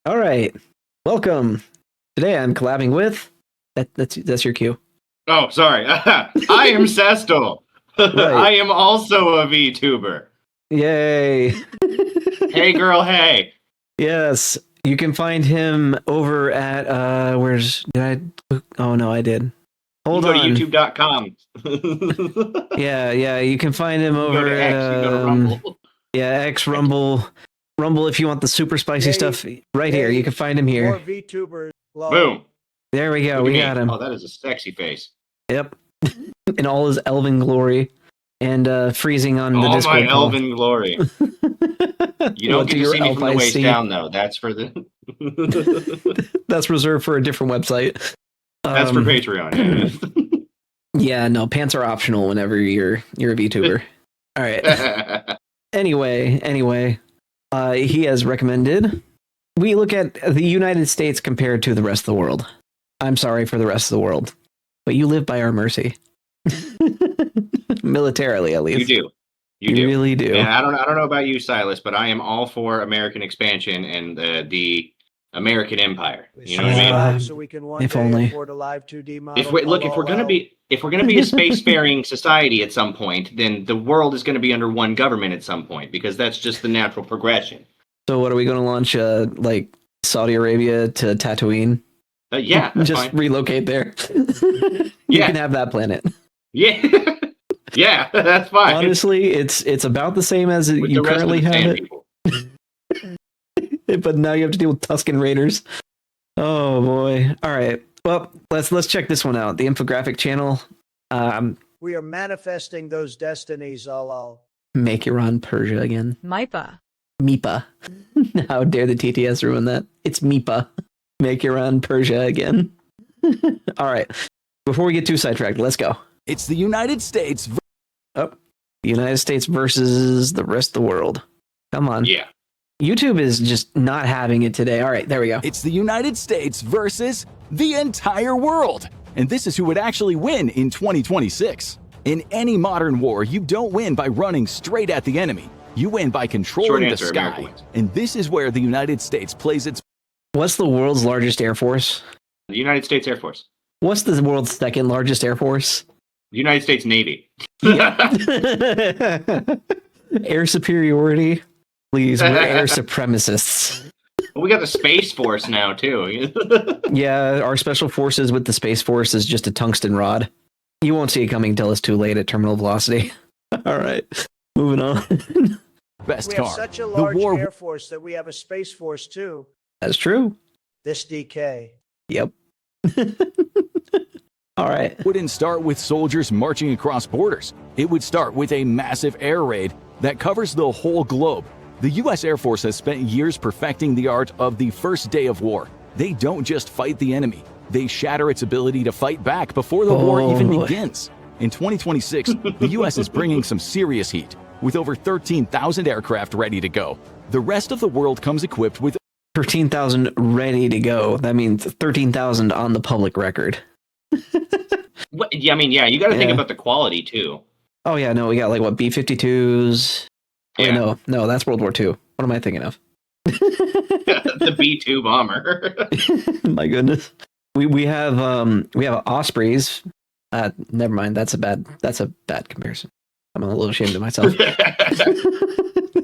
All right. Welcome. Today I'm collabing with that's your cue. Oh, sorry. I am Sestill. Right. I am also a VTuber. Yay. Hey girl, hey. Yes. You can find him over at oh no, I did. Hold You go on. to youtube.com. Yeah, you can find him You over go to at X, you go to Rumble. X Rumble. Rumble if you want the super spicy stuff right here. You can find him here. More VTubers. Boom. There we go. Look We at me. got him. Oh, that is a sexy face. Yep. In all his elven glory and freezing on the All Discord my call. elven glory. You don't get to see me from the waist down, though. That's for the. That's reserved for a different website. That's for Patreon. Yeah, no, pants are optional whenever you're a VTuber. All right. Anyway, he has recommended we look at the United States compared to the rest of the world. I'm sorry for the rest of the world, but you live by our mercy. Militarily, at least. You do. You really do. And I don't know about you, Silas, but I am all for American expansion and the American empire. You know what I mean? So we can one if day only. afford a live 2D model. If we're gonna be a spacefaring society at some point, then the world is going to be under one government at some point because that's just the natural progression. So, what are we going to launch? Like Saudi Arabia to Tatooine? Yeah, that's just fine. Relocate there. You can have that planet. Yeah. Yeah, that's fine. Honestly, it's about the same as with you currently have it. But now you have to deal with Tusken Raiders. Oh boy. All right. Well, let's check this one out. The infographic channel. We are manifesting those destinies. All Make Iran Persia again. MIPA. MIPA. How dare the TTS ruin that? It's MIPA. Make Iran Persia again. All right. Before we get too sidetracked, let's go. It's the United States. The United States versus the rest of the world. Come on. Yeah. YouTube is just not having it today. All right, there we go. It's the United States versus the entire world. And this is who would actually win in 2026. In any modern war, you don't win by running straight at the enemy. You win by controlling the sky. And this is where the United States plays its... What's the world's largest air force? The United States Air Force. What's the world's second largest air force? The United States Navy. Air superiority. Please, we're air supremacists. Well, we got the Space Force now, too. Yeah, our special forces with the Space Force is just a tungsten rod. You won't see it coming till it's too late at terminal velocity. All right, moving on. Best we car. have such a large air force that we have a space force too. That's true. This DK. Yep. All right. Wouldn't start with soldiers marching across borders. It would start with a massive air raid that covers the whole globe. The U.S. Air Force has spent years perfecting the art of the first day of war. They don't just fight the enemy. They shatter its ability to fight back before the war even begins. In 2026, the U.S. is bringing some serious heat, with over 13,000 aircraft ready to go. The rest of the world comes equipped with 13,000 ready to go. That means 13,000 on the public record. I mean, yeah, you got to think about the quality, too. Oh, yeah, no, we got like, what, B-52s? Yeah. Wait, no, that's World War II. What am I thinking of? The B-2 bomber. My goodness. We have Ospreys. Never mind. That's a bad comparison. I'm a little ashamed of myself.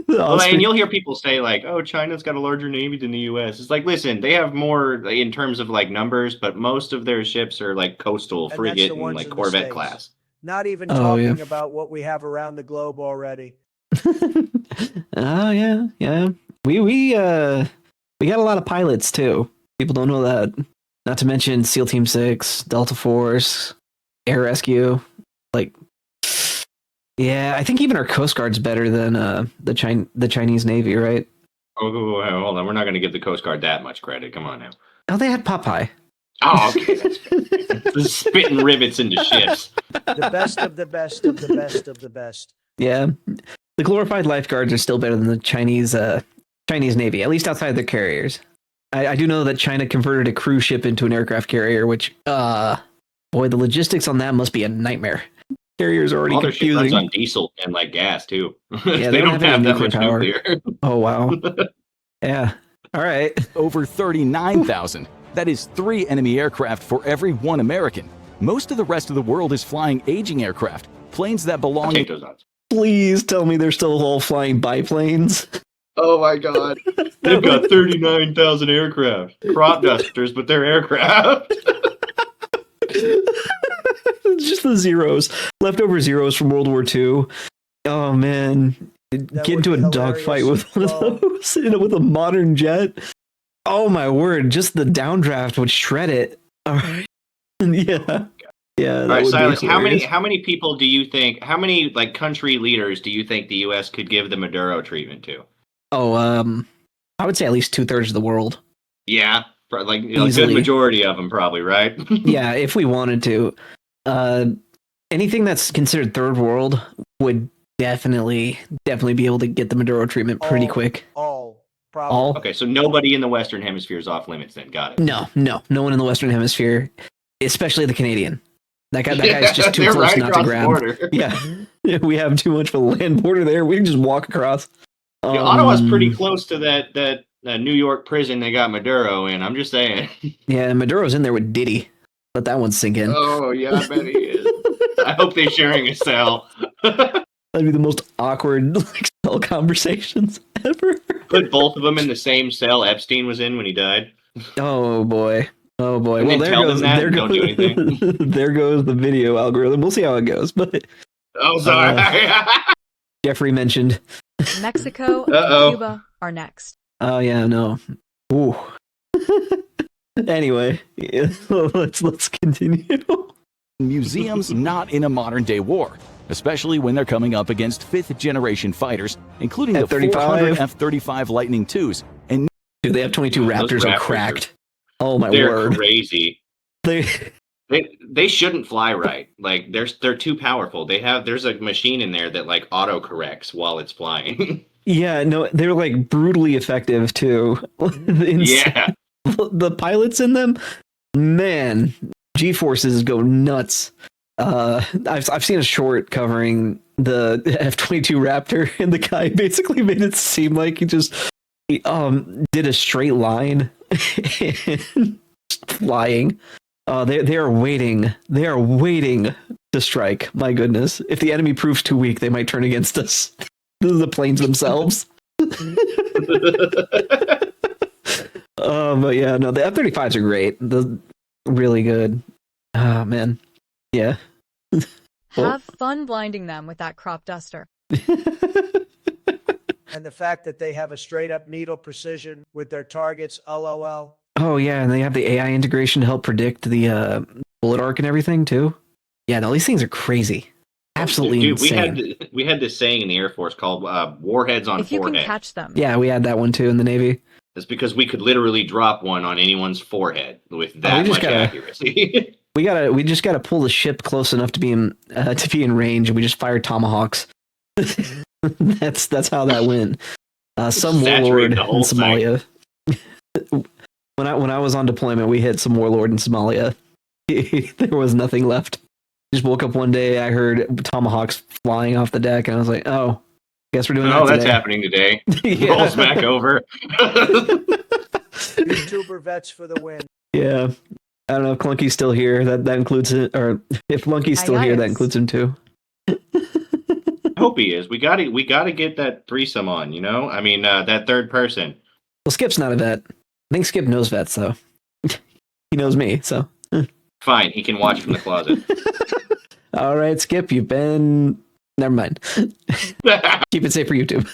Well, and you'll hear people say like, "Oh, China's got a larger navy than the U.S." It's like, listen, they have more in terms of like numbers, but most of their ships are like coastal, frigate, and like Corvette class. Not even talking about what we have around the globe already. Oh yeah. We got a lot of pilots too. People don't know that. Not to mention SEAL Team 6, Delta Force, Air Rescue. Like, yeah, I think even our Coast Guard's better than the Chinese Navy, right? Oh, hold on. We're not going to give the Coast Guard that much credit. Come on now. Oh, they had Popeye. Oh, okay. That's spitting rivets into ships. The best of the best of the best of the best. Yeah. The glorified lifeguards are still better than the Chinese Navy, at least outside their carriers. I do know that China converted a cruise ship into an aircraft carrier, which, boy, the logistics on that must be a nightmare. Carriers are already all their confusing. shit runs on diesel and like gas too. Yeah, they don't have that much power. nuclear. Oh wow. Yeah. All All right. Over 39,000. That is 3 enemy aircraft for every 1 American. Most of the rest of the world is flying aging aircraft, planes that belong Take those odds. Please tell me they're still all flying biplanes. Oh my god. They've got 39,000 aircraft. Crop dusters, but they're aircraft. Just the zeros. Leftover zeros from World War II. Oh, man. Get into a dogfight with one of those, with a modern jet. Oh, my word. Just the downdraft would shred it. All right. Yeah. Yeah. All right, Silas, how many people do you think, how many like country leaders do you think the U.S. could give the Maduro treatment to? Oh, I would say at least 2/3 of the world. Yeah, like a good majority of them probably, right? Yeah, if we wanted to. Anything that's considered third world would definitely be able to get the Maduro treatment pretty quick. All. Okay, so nobody in the Western Hemisphere is off limits then. Got it. No one in the Western Hemisphere, especially the Canadian. That guy's just too close not to grab. Yeah, we have too much of a land border there. We can just walk across. Yeah, Ottawa's pretty close to that New York prison they got Maduro in. I'm just saying. Yeah, Maduro's in there with Diddy. Let that one sink in. Oh yeah, I bet he is. I hope they're sharing a cell. That'd be the most awkward cell conversations ever. Put both of them in the same cell Epstein was in when he died. Oh boy. Oh boy. And don't do anything. There goes the video algorithm. We'll see how it goes. But sorry. Jeffrey mentioned Mexico and Cuba are next. Oh yeah, no. Ooh. Anyway, let's continue. Museums not in a modern day war, especially when they're coming up against 5th generation fighters, including the 400 F-35 Lightning IIs. And dude, the F-22 Raptors are cracked. Oh my they're word. They're crazy. They shouldn't fly right. Like they're too powerful. There's a machine in there that like auto corrects while it's flying. Yeah, no, they're like brutally effective too. Yeah. The pilots in them, man, G-forces go nuts. I've seen a short covering the F-22 Raptor, and the guy basically made it seem like he did a straight line and flying. They are waiting. They are waiting to strike. My goodness, if the enemy proves too weak, they might turn against us. The planes themselves. But yeah, no, the F-35s are great. They're really good. Oh man, yeah. Have fun blinding them with that crop duster. And the fact that they have a straight up needle precision with their targets, LOL. Oh yeah, and they have the AI integration to help predict the bullet arc and everything too. Yeah, no, these things are crazy. Absolutely insane. We had this saying in the Air Force called warheads on if you forehead. Can catch them. Yeah, we had that one too in the Navy. It's because we could literally drop one on anyone's forehead with that much accuracy. we just gotta pull the ship close enough to be in range, and we just fire tomahawks. That's how that went. Some warlord in Somalia. When I was on deployment, we hit some warlord in Somalia. There was nothing left. Just woke up one day, I heard tomahawks flying off the deck, and I was like, "Oh, guess we're doing that today." That's happening today. Yeah. Rolls back over. YouTuber vets for the win. Yeah, I don't know if Clunky's still here. That includes it, or if Clunky's still here, that includes him too. I hope he is. We gotta get that threesome on. You know, I mean, that third person. Well, Skip's not a vet. I think Skip knows vets, though. He knows me, so. Fine, he can watch from the closet. All right, Skip, you've been... Never mind. Keep it safe for YouTube.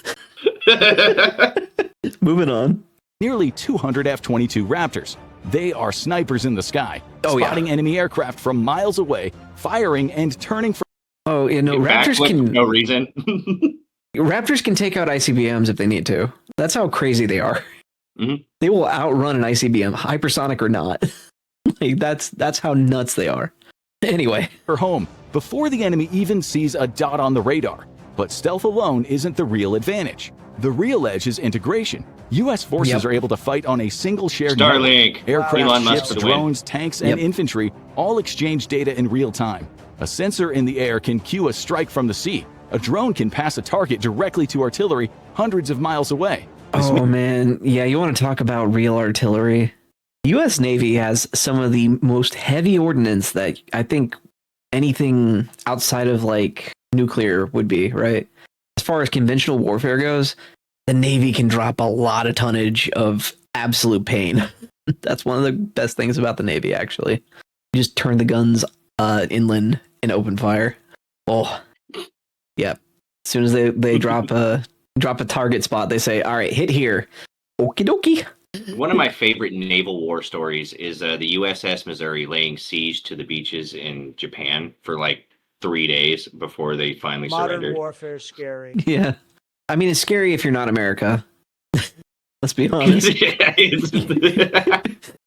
Moving on. Nearly 200 F-22 Raptors. They are snipers in the sky, spotting enemy aircraft from miles away, firing and turning for... Oh, you know, Raptors can... For no reason. Raptors can take out ICBMs if they need to. That's how crazy they are. Mm-hmm. They will outrun an ICBM, hypersonic or not. Like that's how nuts they are. Anyway, for home before the enemy even sees a dot on the radar. But stealth alone isn't the real advantage. The real edge is integration. U.S. forces are able to fight on a single shared Starlink, network. Aircraft, ships, drones, win. tanks, and infantry all exchange data in real time. A sensor in the air can cue a strike from the sea. A drone can pass a target directly to artillery hundreds of miles away. Oh man, yeah, you want to talk about real artillery? U.S. Navy has some of the most heavy ordnance that I think anything outside of like nuclear would be, right? As far as conventional warfare goes, the Navy can drop a lot of tonnage of absolute pain. That's one of the best things about the Navy, actually. You just turn the guns inland and open fire. Oh, yeah. As soon as they drop a target spot, they say, "All right, hit here." Okie dokie. One of my favorite naval war stories is the USS Missouri laying siege to the beaches in Japan for like 3 days before they finally surrendered. Modern warfare is scary. Yeah. I mean, it's scary if you're not America. Let's be honest.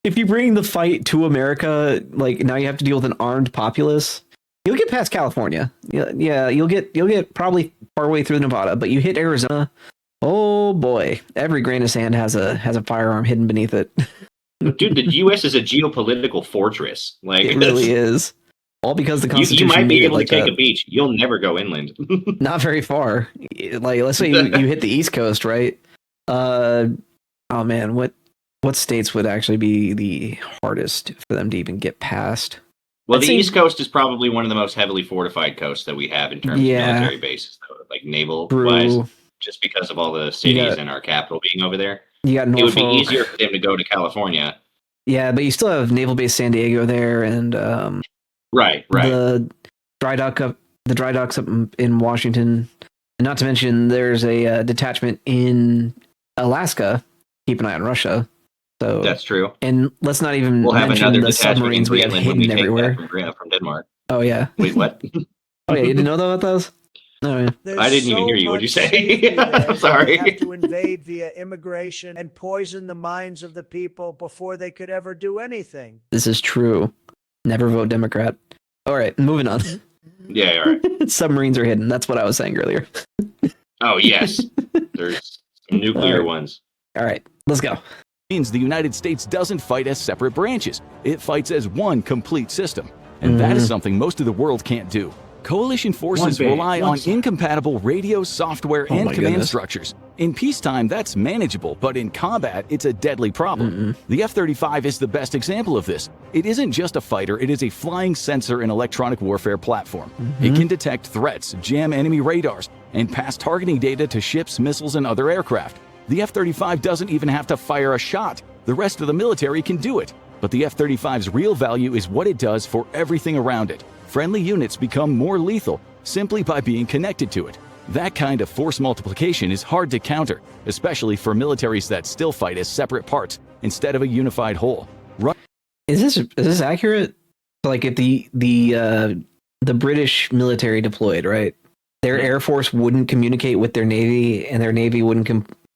If you bring the fight to America, like now you have to deal with an armed populace. You'll get past California. Yeah, you'll get probably partway through Nevada, but you hit Arizona. Oh boy, every grain of sand has a firearm hidden beneath it. Dude, the U.S. is a geopolitical fortress. Like it really is. All because the Constitution you might be able like to take a beach. You'll never go inland. Not very far. Like let's say you hit the East Coast, right? Oh man, what states would actually be the hardest for them to even get past? Well, the East Coast is probably one of the most heavily fortified coasts that we have in terms of military bases, though, like naval-wise, just because of all the cities and our capital being over there. You got Norfolk. It would be easier for them to go to California. Yeah, but you still have Naval Base San Diego there, and right. The dry docks up in Washington, and not to mention there's a detachment in Alaska. Keep an eye on Russia. So that's true. And let's not even mention the submarines we have hidden everywhere from Denmark. Oh yeah. Wait, what? Oh yeah, you didn't know about those? Oh, yeah. I didn't even hear you. What'd you say? I'm sorry. They have to invade via immigration and poison the minds of the people before they could ever do anything. This is true. Never vote Democrat. All right, moving on. Yeah, all right. Submarines are hidden. That's what I was saying earlier. Oh yes, there's some nuclear ones. All right, let's go. Means the United States doesn't fight as separate branches. It fights as one complete system. And that is something most of the world can't do. Coalition forces rely on incompatible radio, software, and command structures. In peacetime, that's manageable, but in combat, it's a deadly problem. The F-35 is the best example of this. It isn't just a fighter, it is a flying sensor and electronic warfare platform. It can detect threats, jam enemy radars, and pass targeting data to ships, missiles, and other aircraft. The F-35 doesn't even have to fire a shot. The rest of the military can do it. But the F-35's real value is what it does for everything around it. Friendly units become more lethal simply by being connected to it. That kind of force multiplication is hard to counter, especially for militaries that still fight as separate parts instead of a unified whole. Is this accurate? Like if the British military deployed, right? Their Air Force wouldn't communicate with their Navy, and their Navy wouldn't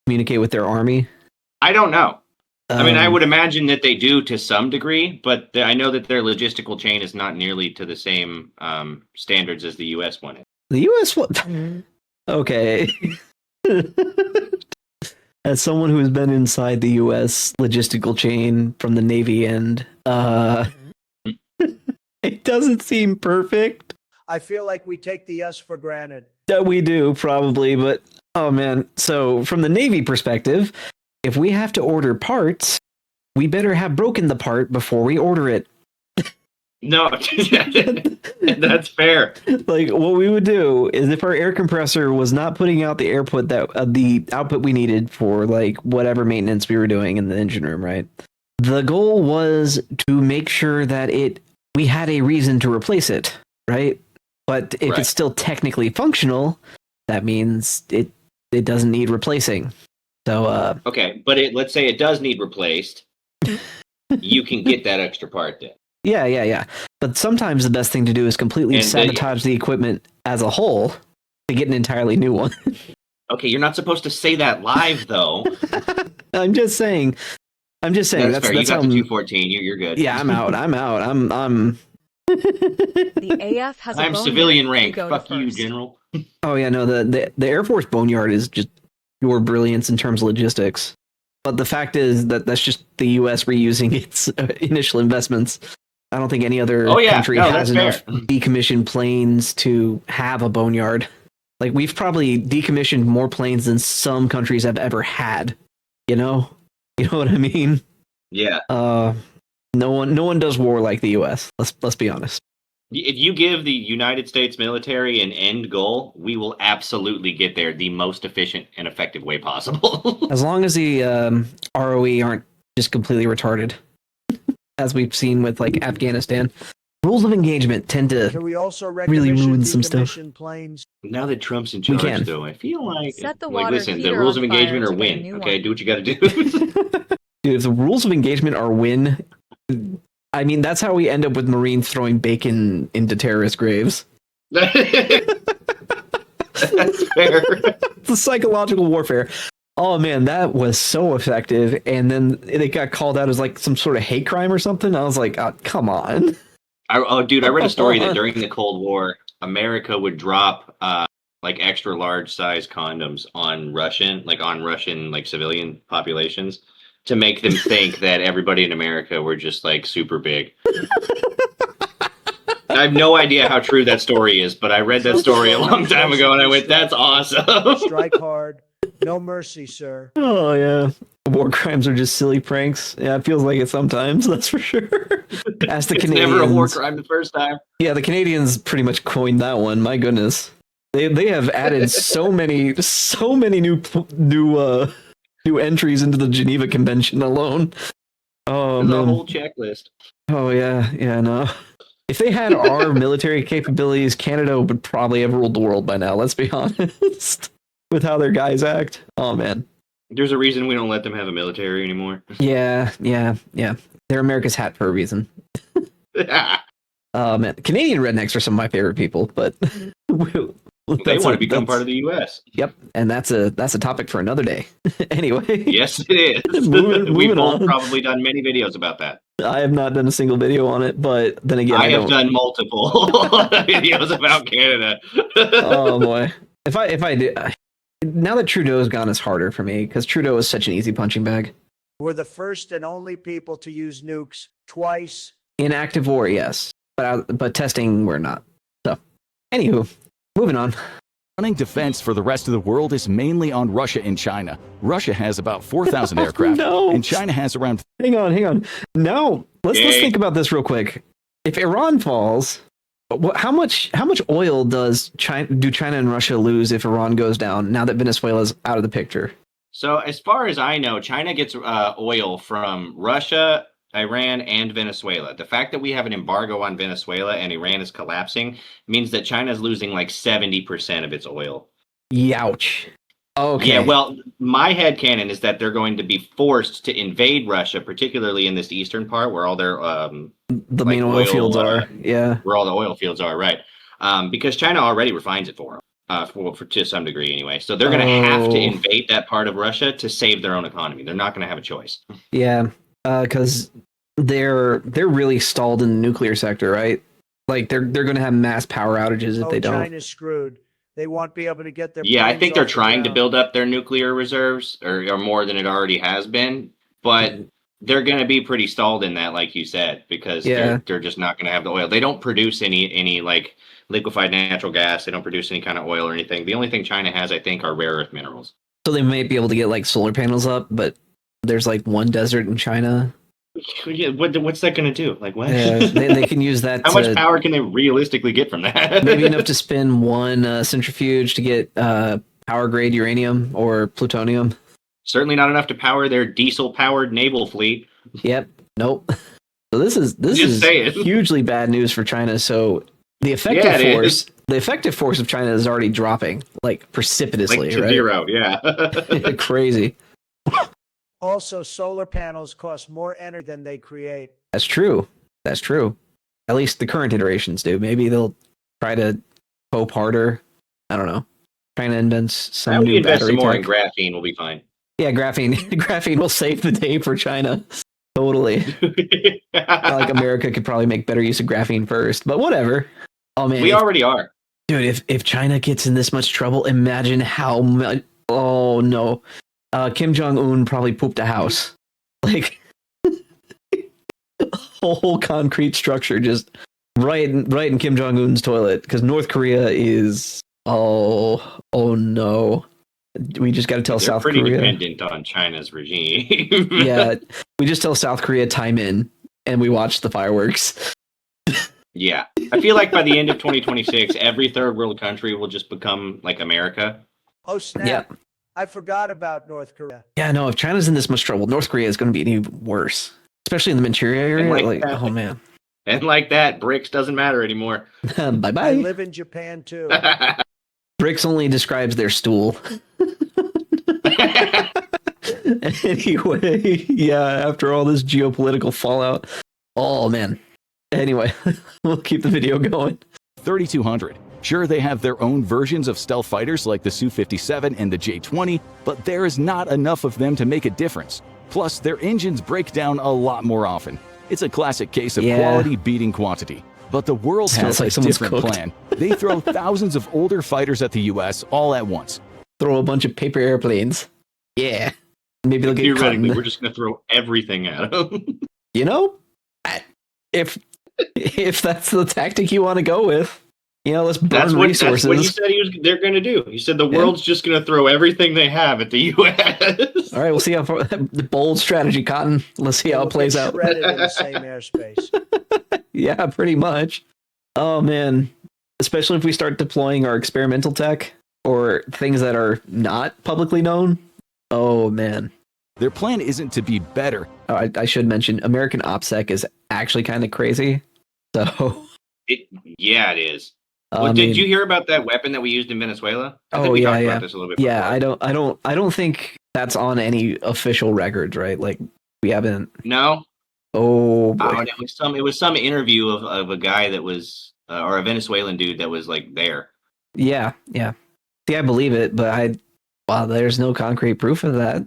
communicate with their Army? I don't know. I mean, I would imagine that they do to some degree, but I know that their logistical chain is not nearly to the same standards as the U.S. one is. The U.S. one? Okay. As someone who has been inside the U.S. logistical chain from the Navy end, it doesn't seem perfect. I feel like we take the U.S. for granted. We do, probably, but oh man. So from the Navy perspective, if we have to order parts, we better have broken the part before we order it. No, that's fair. Like what we would do is if our air compressor was not putting out the the output we needed for like whatever maintenance we were doing in the engine room, right? The goal was to make sure that we had a reason to replace it, right? But if it's still technically functional, that means it doesn't need replacing. So okay, but let's say it does need replaced. You can get that extra part then. Yeah. But sometimes the best thing to do is completely sabotage the equipment as a whole to get an entirely new one. Okay, you're not supposed to say that live though. I'm just saying. That's fair. That's you got the 214. You're good. Yeah, I'm out. I'm. The AF has. I'm civilian rank. Fuck you, General. Oh yeah, no. The Air Force boneyard is just pure brilliance in terms of logistics. But the fact is that that's just the U.S. reusing its initial investments. I don't think any other country has enough decommissioned planes to have a boneyard. Like we've probably decommissioned more planes than some countries have ever had. You know what I mean? Yeah. No one does war like the U.S. Let's be honest. If you give the United States military an end goal, we will absolutely get there the most efficient and effective way possible. As long as the ROE aren't just completely retarded, as we've seen with like Afghanistan. Rules of engagement tend to Can we also really ruin some stuff. decommission planes? Now that Trump's in We charge, can. though, I feel like, Set the water listen, the heater rules on of fire engagement to are get a win. new Okay, one. do what you got to do. Dude, if the rules of engagement are win, I mean that's how we end up with Marines throwing bacon into terrorist graves. That's fair. It's a psychological warfare. Oh man, that was so effective. And then it got called out as like some sort of hate crime or something. I was like, oh, come on. Dude, I read a story that during the Cold War, America would drop like extra large size condoms on Russian like civilian populations to make them think that everybody in America were just like super big. I have no idea how true that story is, but I read that story a long time ago and I went, that's awesome. Strike hard. No mercy, sir. Oh yeah. War crimes are just silly pranks. Yeah, it feels like it sometimes, that's for sure. Ask the It's Canadians. never a war crime the first time. Yeah, the Canadians pretty much coined that one. My goodness. They have added so many new entries into the Geneva Convention alone. Oh, There's a man. whole checklist. Oh yeah, no. If they had our military capabilities, Canada would probably have ruled the world by now. Let's be honest. With how their guys act. Oh man. There's a reason we don't let them have a military anymore. Yeah. They're America's hat for a reason. Man, Canadian rednecks are some of my favorite people, but They want to become part of the U.S. Yep, and that's a topic for another day. Anyway. Yes, it is. Moving We've both on. probably done many videos about that. I have not done a single video on it, but then again, I have done multiple videos about Canada. Oh boy, if I did, now that Trudeau's gone, it's harder for me because Trudeau is such an easy punching bag. We're the first and only people to use nukes twice. In active war, yes, but testing, we're not. So, anywho, moving on. Running defense for the rest of the world is mainly on Russia and China. Russia has about 4,000 aircraft, No. and China has around. Hang on. Now, let's think about this real quick. If Iran falls, how much oil do China and Russia lose if Iran goes down? Now that Venezuela's out of the picture. So, as far as I know, China gets oil from Russia, Iran, and Venezuela. The fact that we have an embargo on Venezuela and Iran is collapsing means that China is losing like 70% of its oil. Youch. Okay. Yeah, well, my headcanon is that they're going to be forced to invade Russia, particularly in this eastern part where all their the main oil fields are. Yeah. Where all the oil fields are, right? Because China already refines it for them. To some degree anyway. So they're going to have to invade that part of Russia to save their own economy. They're not going to have a choice. Yeah, because they're really stalled in the nuclear sector, right? Like they're going to have mass power outages if they don't. China's screwed. They won't be able to get their. Yeah, I think they're planes off the trying to ground. build up their nuclear reserves or more than it already has been, but they're going to be pretty stalled in that, like you said, because they're just not going to have the oil. They don't produce any like liquefied natural gas. They don't produce any kind of oil or anything. The only thing China has, I think, are rare earth minerals. So they might be able to get like solar panels up, but there's like one desert in China. Yeah, what's that going to do? Like what? They can use that. How much power can they realistically get from that? Maybe enough to spin one centrifuge to get power grade uranium or plutonium. Certainly not enough to power their diesel-powered naval fleet. Yep. Nope. So this is hugely bad news for China. So the effective force of China is already dropping like precipitously, like to right? zero. Yeah. Crazy. Also, solar panels cost more energy than they create. That's true. At least the current iterations do. Maybe they'll try to cope harder. I don't know. Trying to invent some new invest battery some more tech. in graphene, we'll be fine. Yeah, graphene will save the day for China. Totally. Like America could probably make better use of graphene first, but whatever. Oh man, we already are. Dude, if China gets in this much trouble, imagine how much. Oh no, Kim Jong-un probably pooped a house, like a whole concrete structure just right in Kim Jong-un's toilet because North Korea is Oh no. We just got to tell They're South pretty Korea. dependent on China's regime. Yeah, we just tell South Korea time in, and we watch the fireworks. Yeah. I feel like by the end of 2026, every third world country will just become like America. Oh, snap. Yeah. I forgot about North Korea. Yeah, no, if China's in this much trouble, North Korea is going to be even worse, especially in the Manchuria area. Like oh man. And like that, BRICS doesn't matter anymore. Bye bye. I live in Japan too. BRICS only describes their stool. Anyway, yeah, after all this geopolitical fallout. Oh, man. Anyway, we'll keep the video going. 3,200. Sure, they have their own versions of stealth fighters like the Su-57 and the J-20, but there is not enough of them to make a difference. Plus, their engines break down a lot more often. It's a classic case of quality beating quantity. But the world has like a different plan. They throw thousands of older fighters at the U.S. all at once. Throw a bunch of paper airplanes. Yeah. Maybe they'll get caught in Theoretically, we're just going to throw everything at them. You know, if that's the tactic you want to go with, you know, let's burn resources. That's what he said they're going to do. He said the world's just going to throw everything they have at the U.S. All right, we'll see how far, the bold strategy, Cotton. Let's see how it plays out. Shredded in the same airspace. Yeah, pretty much. Oh man, especially if we start deploying our experimental tech or things that are not publicly known. Oh man. Their plan isn't to be better. Oh, I should mention American OPSEC is actually kind of crazy. So yeah, it is. Well, did you hear about that weapon that we used in Venezuela? I think we talked about this a little bit before. I don't think that's on any official records, right? Like we haven't. No. Oh, boy. And it was some interview of a guy that was or a Venezuelan dude that was like there. Yeah. See, I believe it, but there's no concrete proof of that.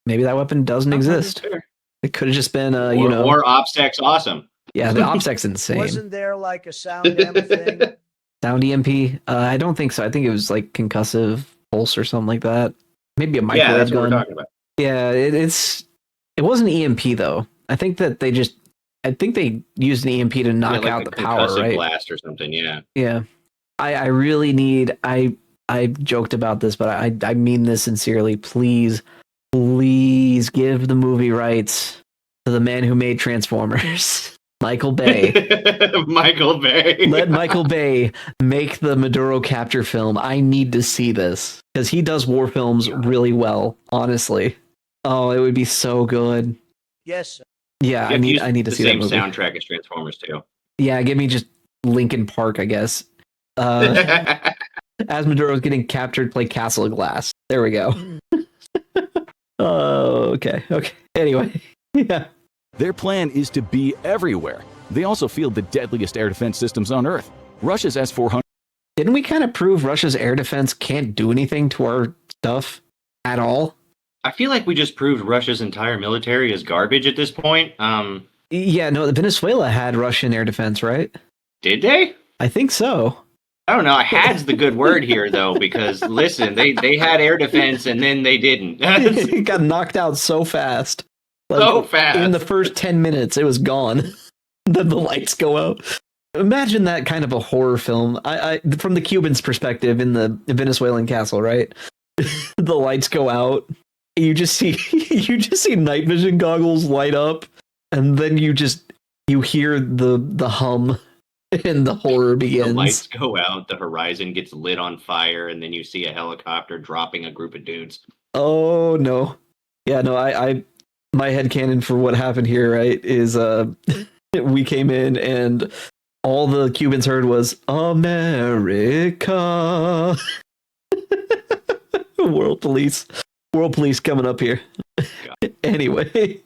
Maybe that weapon doesn't exist. Sure. It could have just been or OPSEC's awesome. Yeah, the OPSEC's insane. Wasn't there like a sound EMP thing? Sound EMP? I don't think so. I think it was like concussive pulse or something like that. Maybe a microwave that's gun. What we're talking about. Yeah, it wasn't EMP though. I think they used an EMP to knock out the power, right? Blast or something. Yeah. Yeah. I really need. I joked about this, but I mean this sincerely. Please give the movie rights to the man who made Transformers. Michael Bay. Michael Bay. Let Michael Bay make the Maduro capture film. I need to see this because he does war films really well, honestly. Oh, it would be so good. Yes. Sir. Yeah, I need to see that movie. The same soundtrack as Transformers 2. Yeah, give me just Linkin Park, I guess. As Maduro's getting captured, play Castle of Glass. There we go. Oh, okay. Anyway, yeah. Their plan is to be everywhere. They also field the deadliest air defense systems on Earth. Russia's S-400. Didn't we kind of prove Russia's air defense can't do anything to our stuff at all? I feel like we just proved Russia's entire military is garbage at this point. Yeah, no, Venezuela had Russian air defense, right? Did they? I think so. I don't know. Had's the good word here, though, because listen, they had air defense and then they didn't. It got knocked out so fast. So fast. In the first 10 minutes, it was gone. Then the lights go out. Imagine that kind of a horror film. I from the Cubans' perspective in the Venezuelan castle, right? The lights go out. You just see night vision goggles light up, and then you hear the hum, and the horror begins. The lights go out, the horizon gets lit on fire, and then you see a helicopter dropping a group of dudes. Oh no. Yeah, no, I my headcanon for what happened here, right, is we came in and all the Cubans heard was America. World police coming up here. Anyway.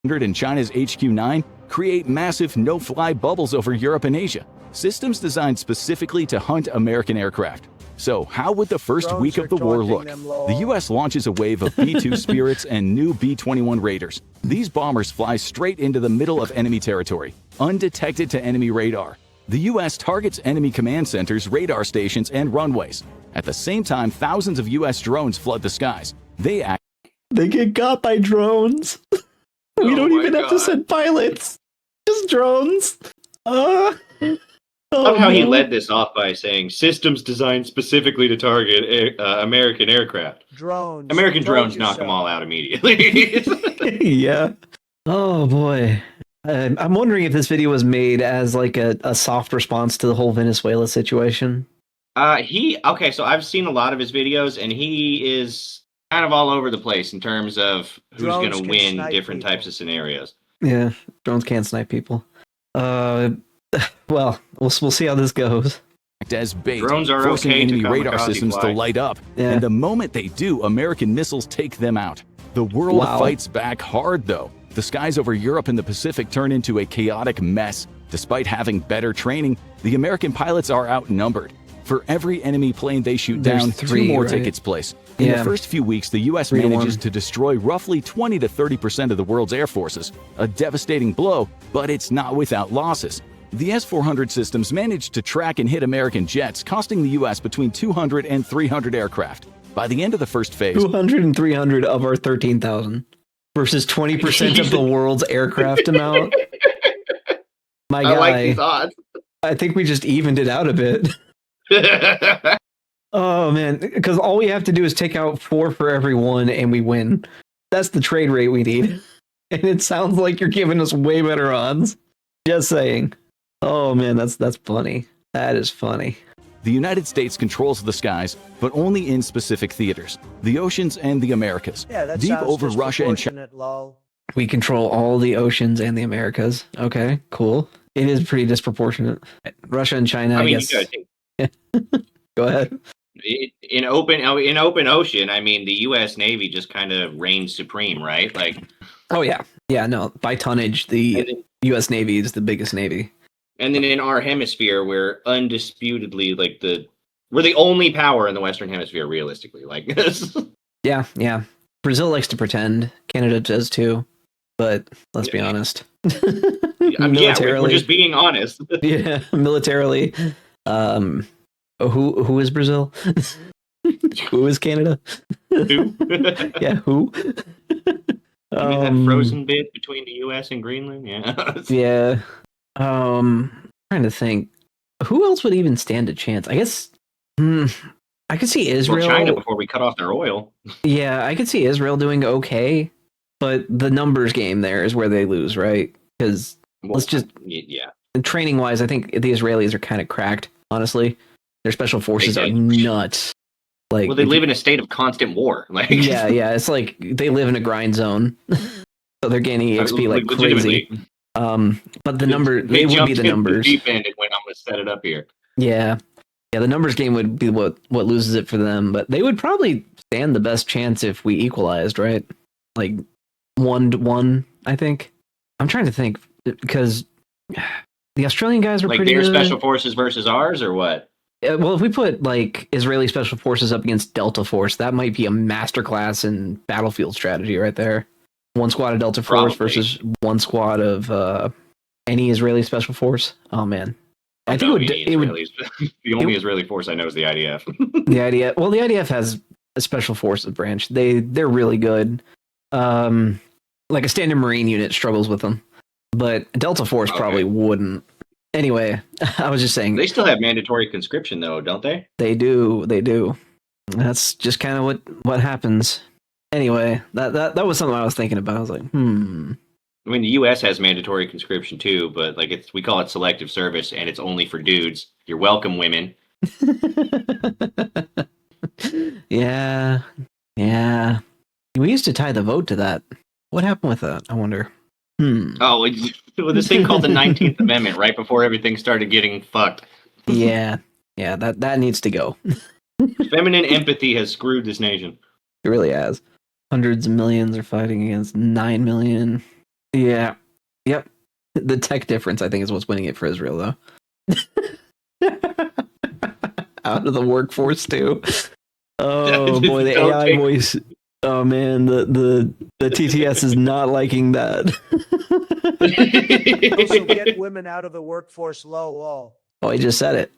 And China's HQ-9 create massive no-fly bubbles over Europe and Asia. Systems designed specifically to hunt American aircraft. So how would the first week of the war look? The U.S. launches a wave of B-2 Spirits and new B-21 Raiders. These bombers fly straight into the middle of enemy territory, undetected to enemy radar. The U.S. targets enemy command centers, radar stations, and runways. At the same time, thousands of U.S. drones flood the skies. They get got by drones. We don't even have to send pilots. Just drones. Love how he no. led this off by saying systems designed specifically to target American aircraft. Drones. American Told drones you knock so. them all out immediately. Yeah. Oh boy. I'm wondering if this video was made as like a soft response to the whole Venezuela situation. Okay, so I've seen a lot of his videos, and he is kind of all over the place in terms of who's going Drones to can win snipe different people. types of scenarios. Yeah, drones can't snipe people. Well, we'll see how this goes. As bait, Drones are forcing okay to enemy radar kamikaze systems fly. to light up. Yeah. And the moment they do, American missiles take them out. The world Wow. fights back hard, though. The skies over Europe and the Pacific turn into a chaotic mess. Despite having better training, the American pilots are outnumbered. For every enemy plane they shoot There's down, 3, 2 more right? tickets place. In Yeah. the first few weeks, the U.S. 3 to manages 1. to destroy roughly 20 to 30% of the world's air forces. A devastating blow, but it's not without losses. The S-400 systems managed to track and hit American jets, costing the U.S. between 200 and 300 aircraft. By the end of the first phase, 200 and 300 of our 13,000 versus 20% of the world's aircraft amount. My I like guy, these odds. I think we just evened it out a bit. Oh man, because all we have to do is take out 4 for every 1 and we win. That's the trade rate we need. And it sounds like you're giving us way better odds. Just saying. Oh man, that's funny. That is funny. the United States controls the skies, but only in specific theaters, the oceans and the Americas. Yeah, that Deep sounds over Russia and China. disproportionate, lol. We control all the oceans and the Americas. Okay, cool. It is pretty disproportionate. Russia and China, I I mean, guess. you gotta think, Go ahead. in open ocean, I mean, the U.S. Navy just kind of reigns supreme, right? Like, Oh yeah, yeah. No, by tonnage, the and then, U.S. Navy is the biggest navy. and then in our hemisphere, we're undisputedly like we're the only power in the Western Hemisphere, realistically. Like this. Yeah, yeah. Brazil likes to pretend. Canada does too. But let's be honest. I mean, yeah, we're just being honest. Yeah, militarily. Who is Brazil? Who is Canada? Who? Yeah, who? That frozen bit between the U.S. and Greenland. Yeah. Yeah. Trying to think. Who else would even stand a chance? I guess. I could see Israel. Well, China before we cut off their oil. Yeah, I could see Israel doing okay, but the numbers game there is where they lose, right? Because let's just yeah. training wise, I think the Israelis are kind of cracked. Honestly, their special forces are They- nuts. Like, Well, they live in a state of constant war. Like, yeah, it's like they live in a grind zone, so they're gaining EXP like crazy. legitimately. But the number they would be jumped the into numbers. deep end and went, I'm going to set it up here. Yeah, the numbers game would be what loses it for them. But they would probably stand the best chance if we equalized, right? Like 1-1, I think. I'm trying to think because the Australian guys were Like pretty their good. special forces versus ours, or what? Well, if we put like Israeli special forces up against Delta Force, that might be a masterclass in battlefield strategy right there. One squad of Delta Force Probably. versus one squad of any Israeli special force. Oh man, I think it would. The only Israeli force I know is the IDF. The IDF. Well, the IDF has a special forces branch. They're really good. Like a standard Marine unit struggles with them, but Delta Force probably wouldn't. Anyway, I was just saying They still have mandatory conscription, though, don't they? they do. That's just kind of what happens. Anyway, that was something I was thinking about. I was like, I mean, the U.S. has mandatory conscription too, but like we call it selective service, and it's only for dudes. You're welcome, women. Yeah. We used to tie the vote to that. What happened with that? I wonder. Oh, this thing called the 19th Amendment, right before everything started getting fucked. Yeah. That needs to go. Feminine empathy has screwed this nation. It really has. Hundreds of millions are fighting against 9 million. Yeah. Yep. The tech difference, I think, is what's winning it for Israel, though. Out of the workforce, too. Oh, boy, the AI voice. Oh, man, the TTS is not liking that. Also, get women out of the workforce, lol. Oh, I just said it.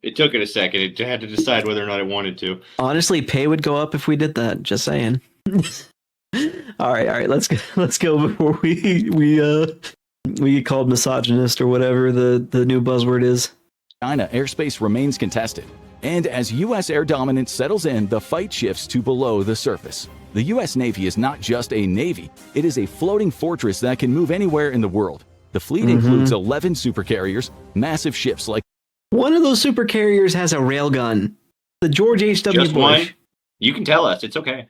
It took it a second. It had to decide whether or not it wanted to. Honestly, pay would go up if we did that. Just saying. All right. Let's go before we We get called misogynist or whatever the new buzzword is. China airspace remains contested. And as U.S. air dominance settles in, the fight shifts to below the surface. The U.S. Navy is not just a navy, it is a floating fortress that can move anywhere in the world. The fleet includes 11 supercarriers, massive ships like... One of those supercarriers has a railgun. The George H.W. Just Bush. one? You can tell us. It's okay.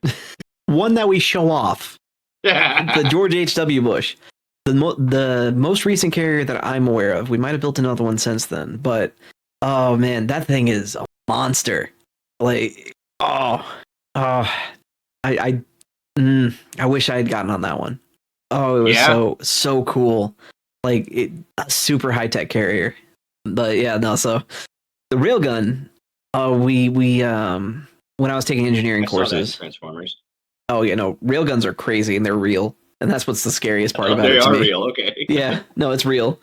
One that we show off. The George H.W. Bush. The most recent carrier that I'm aware of. We might have built another one since then, but oh man, that thing is a monster. Like, I wish I had gotten on that one. Oh, it was so cool. Like a super high tech carrier. But yeah, no. So the railgun. We when I was taking engineering courses. Transformers. Oh yeah, no, railguns are crazy and they're real, and that's what's the scariest part about it. They are real. Okay. Yeah, no, it's real.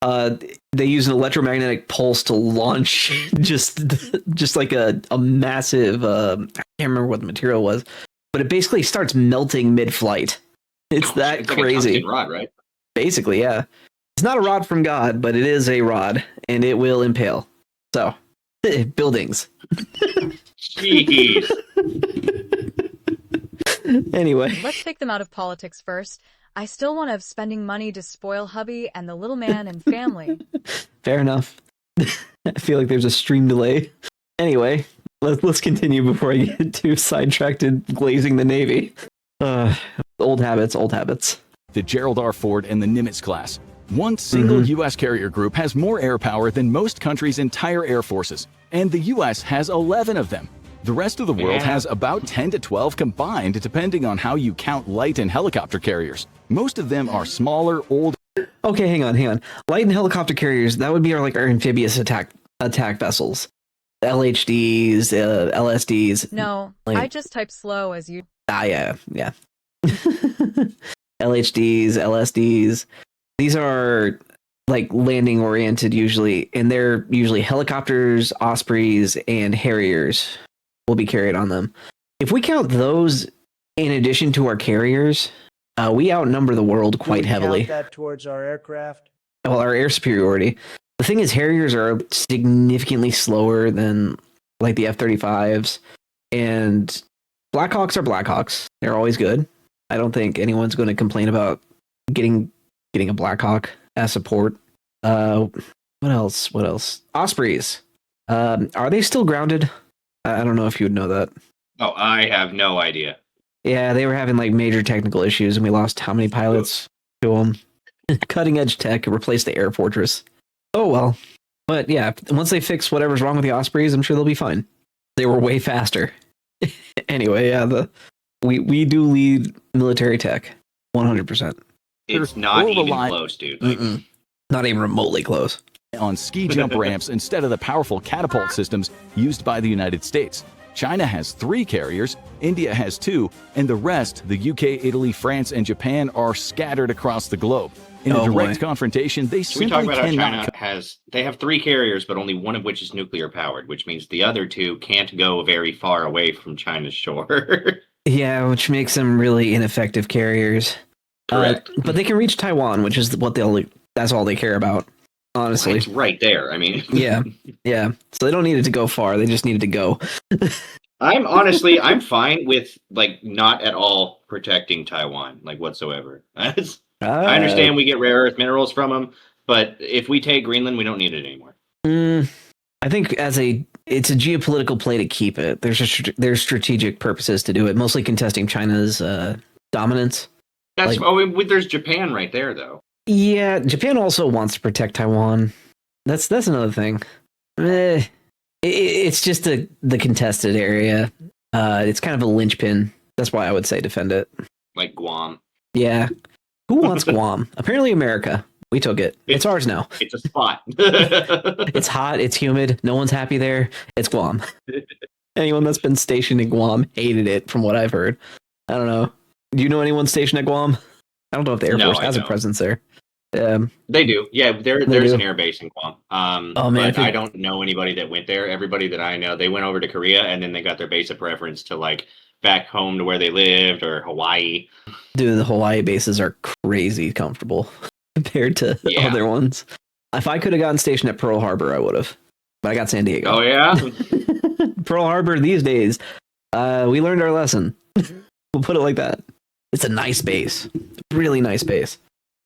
They use an electromagnetic pulse to launch just like a massive. I can't remember what the material was, but it basically starts melting mid-flight. It's that it's crazy. Like a rod, right? Basically, yeah. It's not a rod from God, but it is a rod, and it will impale. So, buildings. Jeez. Anyway. Let's take them out of politics first. I still want to have spending money to spoil hubby and the little man and family. Fair enough. I feel like there's a stream delay. Anyway, let's continue before I get too sidetracked in glazing the Navy. Old habits. The Gerald R. Ford and the Nimitz class. One single U.S. carrier group has more air power than most countries' entire air forces, and the U.S. has 11 of them. The rest of the world has about 10 to 12 combined, depending on how you count light and helicopter carriers. Most of them are smaller, old... Okay, hang on. Light and helicopter carriers, that would be our amphibious attack vessels. LHDs, LSDs. No, I just type slow as you... Yeah. LHDs, LSDs. These are landing oriented usually, and they're usually helicopters, Ospreys, and Harriers will be carried on them. If we count those in addition to our carriers, we outnumber the world quite heavily. Count that towards our aircraft? Well, our air superiority. The thing is, Harriers are significantly slower than the F-35s, and Blackhawks are Blackhawks. They're always good. I don't think anyone's going to complain about getting a Blackhawk as support. What else? Ospreys. Are they still grounded? I don't know if you would know that. Oh, I have no idea. Yeah, they were having major technical issues, and we lost how many pilots to them? Cutting edge tech replaced the air fortress. Oh well. But yeah, once they fix whatever's wrong with the Ospreys, I'm sure they'll be fine. They were way faster. Anyway, yeah, we do lead military tech, 100%. It's not even close, dude. Not even remotely close. On ski jump ramps instead of the powerful catapult systems used by the United States. China has 3 carriers, India has 2, and the rest, the UK, Italy, France, and Japan, are scattered across the globe. In a direct confrontation, they simply we talk about cannot... how China they have 3 carriers, but only one of which is nuclear powered, which means the other 2 can't go very far away from China's shore. Yeah, which makes them really ineffective carriers. Correct. But they can reach Taiwan, which is that's all they care about, honestly. It's right there. I mean, yeah. So they don't need it to go far. They just need it to go. I'm fine with not at all protecting Taiwan, whatsoever. I understand we get rare earth minerals from them, but if we take Greenland, we don't need it anymore. I think it's a geopolitical play to keep it. There's strategic purposes to do it, mostly contesting China's dominance. There's Japan right there, though. Yeah, Japan also wants to protect Taiwan. That's another thing. It's just the contested area. It's kind of a linchpin. That's why I would say defend it. Like Guam. Yeah. Who wants Guam? Apparently America. We took it. It's ours now. It's a spot. It's hot. It's humid. No one's happy there. It's Guam. Anyone that's been stationed in Guam hated it, from what I've heard. I don't know. Do you know anyone stationed at Guam? I don't know if the Air Force has a presence there. They do. Yeah, there's an air base in Guam. Oh man, but I don't know anybody that went there. Everybody that I know, they went over to Korea and then they got their base of preference to back home to where they lived, or Hawaii. Dude, the Hawaii bases are crazy comfortable. compared to other ones. If I could have gotten stationed at Pearl Harbor, I would have. But I got San Diego. Oh yeah, Pearl Harbor these days. We learned our lesson. We'll put it like that. It's a nice base, really nice base.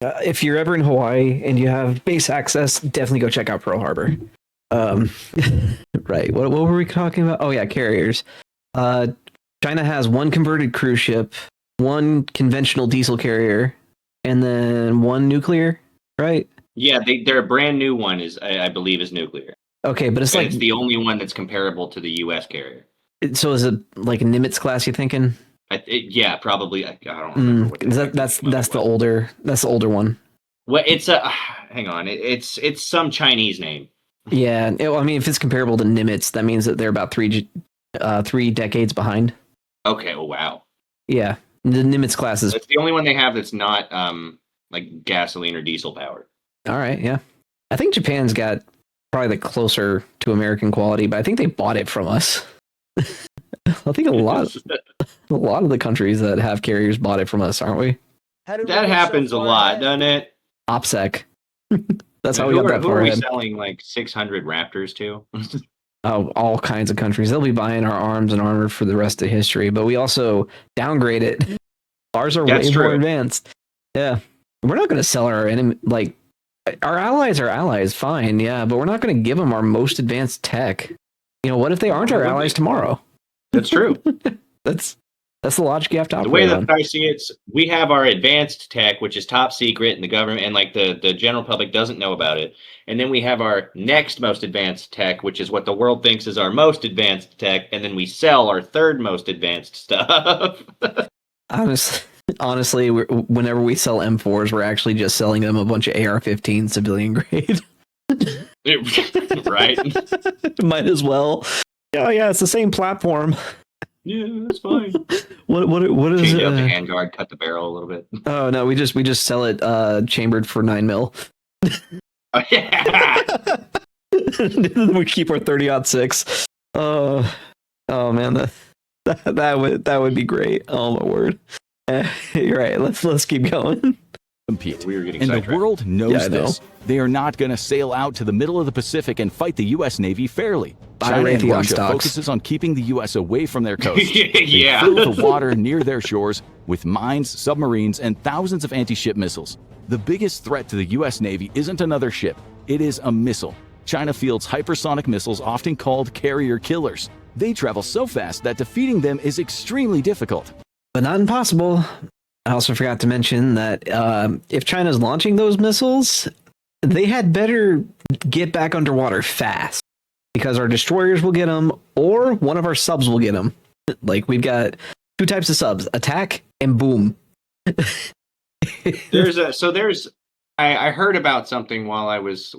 If you're ever in Hawaii and you have base access, definitely go check out Pearl Harbor. Right. What were we talking about? Oh yeah, carriers. China has one converted cruise ship, one conventional diesel carrier, and then one nuclear. Right. Yeah, their brand new one is, I believe, is nuclear. Okay, but it's it's the only one that's comparable to the U.S. carrier. So is it like a Nimitz class? You thinking? Yeah, probably. I don't remember. What that's the older one. Well, it's hang on. It's some Chinese name. Yeah, I mean, if it's comparable to Nimitz, that means that they're about three decades behind. Okay. Oh wow. Yeah, the Nimitz class is. It's the only one they have that's not like gasoline or diesel powered. All right. Yeah, I think Japan's got probably the closer to American quality, but I think they bought it from us. I think a lot of the countries that have carriers bought it from us, aren't we? That happens a lot, doesn't it? OPSEC. That's how we got that far ahead. Who are we selling like 600 Raptors to? Oh, all kinds of countries. They'll be buying our arms and armor for the rest of history, but we also downgrade it. Ours are way more advanced. Yeah. We're not going to sell our enemy, like, our allies are allies, fine, yeah, but we're not going to give them our most advanced tech. You know, what if they aren't our allies tomorrow? That's true. That's the logic you have to operate. The way that on. I see it, we have our advanced tech, which is top secret, and the government and like the general public doesn't know about it. And then we have our next most advanced tech, which is what the world thinks is our most advanced tech, and then we sell our third most advanced stuff. Honestly, whenever we sell M4s, we're actually just selling them a bunch of AR-15 civilian grade. Right? Might as well. Oh yeah, it's the same platform. Yeah, that's fine. What is Change it? out the handguard, cut the barrel a little bit. Oh no, we just sell it chambered for 9mm. Oh, yeah. We keep our 30-06. Oh man, that would be great. Oh my word. You're right. Let's keep going. Compete. We were getting and the sidetracked. world knows this. They are not going to sail out to the middle of the Pacific and fight the U.S. Navy fairly. China and Russia focuses on keeping the U.S. away from their coasts. Yeah. They fill the water near their shores with mines, submarines, and thousands of anti-ship missiles. The biggest threat to the U.S. Navy isn't another ship. It is a missile. China fields hypersonic missiles, often called carrier killers. They travel so fast that defeating them is extremely difficult. But not impossible. I also forgot to mention that if China's launching those missiles, they had better get back underwater fast, because our destroyers will get them or one of our subs will get them. Like, we've got two types of subs: attack and boom. I heard about something while I was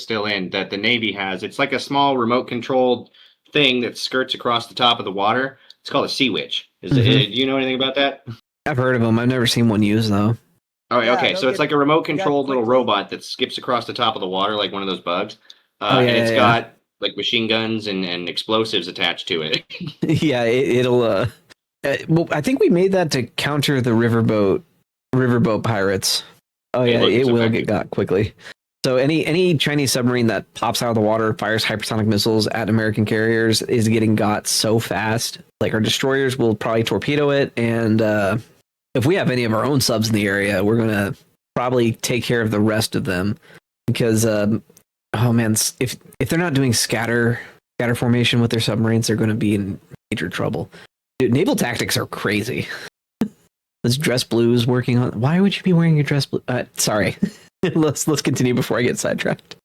still in that the Navy has. It's like a small remote controlled thing that skirts across the top of the water. It's called a Sea Witch. Do you know anything about that? I've heard of them. I've never seen one used though. Oh, okay. So it's like a remote controlled little robot that skips across the top of the water like one of those bugs. And it's got like machine guns and explosives attached to it. Yeah, it'll. Well, I think we made that to counter the riverboat pirates. Oh yeah, it will get got quickly. So any Chinese submarine that pops out of the water, fires hypersonic missiles at American carriers, is getting got so fast. Like, our destroyers will probably torpedo it, and if we have any of our own subs in the area, we're gonna probably take care of the rest of them. Because oh man, if they're not doing scatter formation with their submarines, they're going to be in major trouble. Dude, naval tactics are crazy. This dress blues working on. Why would you be wearing your dress blue? Sorry. Let's continue before I get sidetracked.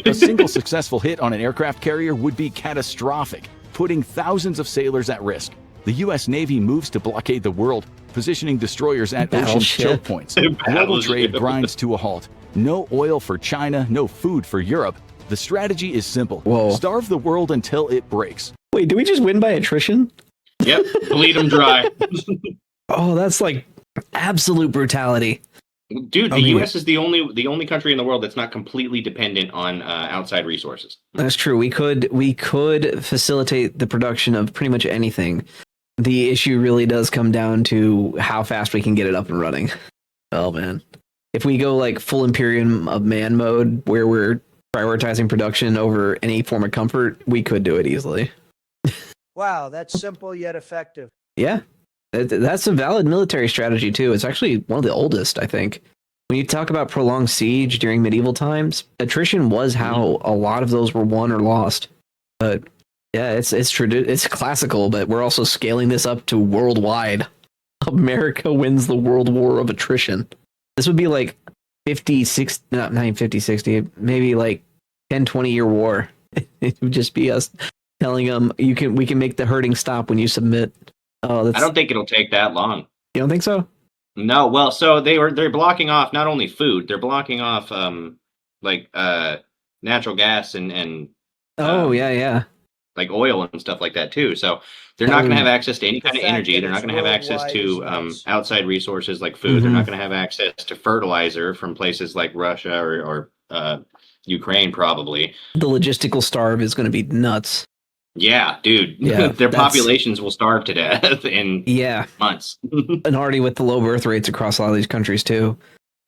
A single successful hit on an aircraft carrier would be catastrophic, putting thousands of sailors at risk. The U.S. Navy moves to blockade the world, positioning destroyers at ocean choke points. Global trade grinds to a halt. No oil for China, no food for Europe. The strategy is simple. Whoa. Starve the world until it breaks. Wait, do we just win by attrition? Yep, bleed them dry. Oh, that's like absolute brutality. Dude, the U.S. is the only country in the world that's not completely dependent on outside resources. That's true. We could facilitate the production of pretty much anything. The issue really does come down to how fast we can get it up and running. Oh man, if we go like full Imperium of Man mode, where we're prioritizing production over any form of comfort, we could do it easily. Wow, that's simple yet effective. Yeah, that's a valid military strategy too. It's actually one of the oldest, I think. When you talk about prolonged siege during medieval times, attrition was how a lot of those were won or lost. But yeah, it's classical, but we're also scaling this up to worldwide. America wins the world war of attrition. This would be like 50, 60, not 50, 60, maybe like 10, 20-year war. It would just be us telling them we can make the hurting stop when you submit. Oh, I don't think it'll take that long. You don't think so? No, well, so they're blocking off not only food, they're blocking off natural gas and yeah. like oil and stuff like that too. So they're not going to have access to any kind of energy. They're not going to have access to outside resources like food. They're not going to have access to fertilizer from places like Russia or Ukraine, probably. The logistical starve is going to be nuts. Yeah, dude. Yeah, their populations will starve to death in months. And already with the low birth rates across a lot of these countries too.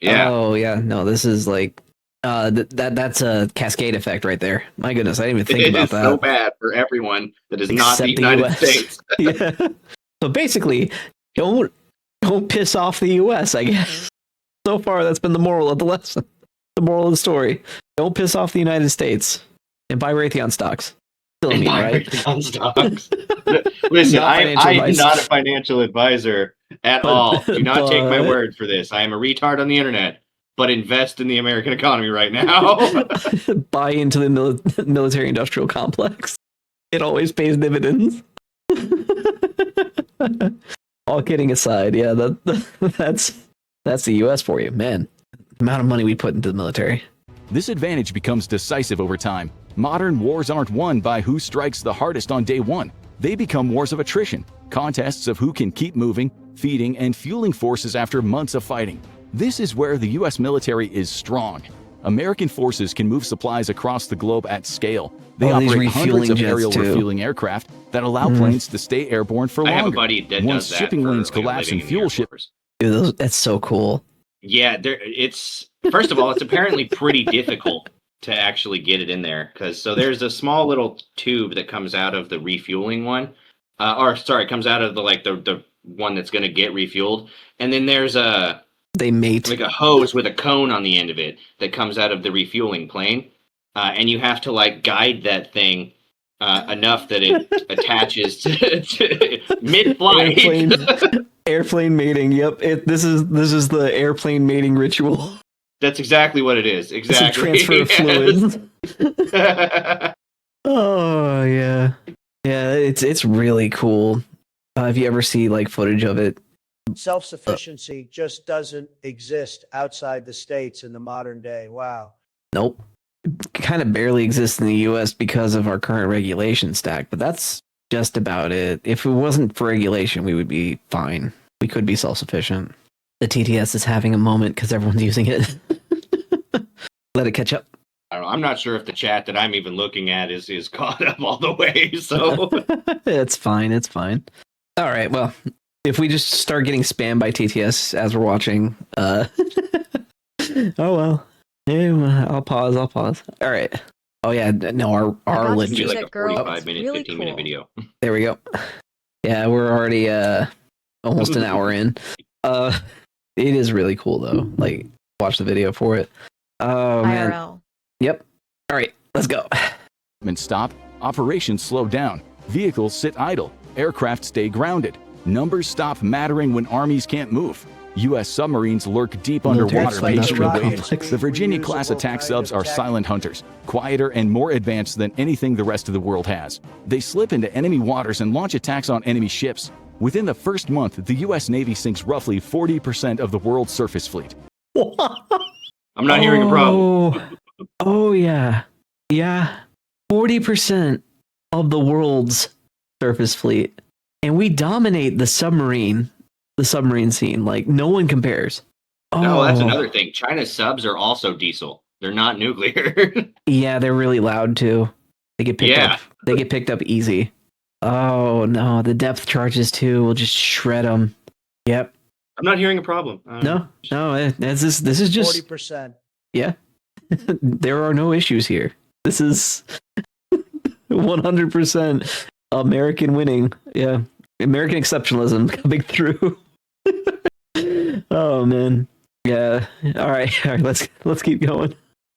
Yeah. Oh yeah. No, this is like that's a cascade effect right there. My goodness, I didn't even think about that. It is so bad for everyone that is not the United States. Yeah. So basically, don't piss off the US, I guess. So far, that's been the moral of the lesson. The moral of the story. Don't piss off the United States and buy Raytheon stocks. And buy Raytheon stocks. Listen, I'm not a financial advisor at all. Do not take my word for this. I am a retard on the internet. But invest in the American economy right now. Buy into the military-industrial complex. It always pays dividends. All kidding aside, yeah, that's the U.S. for you, man. The amount of money we put into the military. This advantage becomes decisive over time. Modern wars aren't won by who strikes the hardest on day one. They become wars of attrition, contests of who can keep moving, feeding, and fueling forces after months of fighting. This is where the U.S. military is strong. American forces can move supplies across the globe at scale. They operate hundreds of aerial refueling aircraft that allow planes to stay airborne for longer. I have a buddy that Once does that shipping lanes collapse and fuel ships. Dude, that's so cool. Yeah, it's first of all, it's apparently pretty difficult to actually get it in there so there's a small little tube that comes out of the refueling one, comes out of the one that's going to get refueled, and then there's they mate like a hose with a cone on the end of it that comes out of the refueling plane, and you have to like guide that thing enough that it attaches to mid-flight. Airplane mating. Yep, this is the airplane mating ritual. That's exactly what it is. Exactly. It's a transfer of fluids. Oh yeah, yeah. It's really cool. If you ever see like footage of it. Self-sufficiency just doesn't exist outside the States in the modern day. Wow. Nope. It kind of barely exists in the US because of our current regulation stack, but that's just about it. If it wasn't for regulation, we would be fine. We could be self-sufficient. The TTS is having a moment because everyone's using it. Let it catch up. I don't know, I'm not sure if the chat that I'm even looking at is caught up all the way, so it's fine. It's fine. All right, well, if we just start getting spammed by TTS as we're watching, oh well. Yeah, I'll pause. All right. Oh yeah, no, our legit like a 45-minute, really 15-minute video. There we go. Yeah, we're already almost an hour in. It is really cool though. Like, watch the video for it. Oh man. IRL. Yep. All right, let's go. Stop. Operations slow down. Vehicles sit idle. Aircraft stay grounded. Numbers stop mattering when armies can't move. U.S. submarines lurk deep underwater patiently waiting. The Virginia-class attack subs are silent hunters, quieter and more advanced than anything the rest of the world has. They slip into enemy waters and launch attacks on enemy ships. Within the first month, the U.S. Navy sinks roughly 40% of the world's surface fleet. I'm not hearing a problem. Oh, yeah. Yeah. 40% of the world's surface fleet. And we dominate the submarine scene. Like, no one compares. No, that's another thing. China's subs are also diesel. They're not nuclear. Yeah, they're really loud too. They get picked up. They get picked up easy. Oh no, the depth charges too will just shred them. Yep. I'm not hearing a problem. No. This is just 40%. yeah. There are no issues here. This is 100% American winning. Yeah, American exceptionalism coming through. Oh man. Yeah. All right. Let's keep going.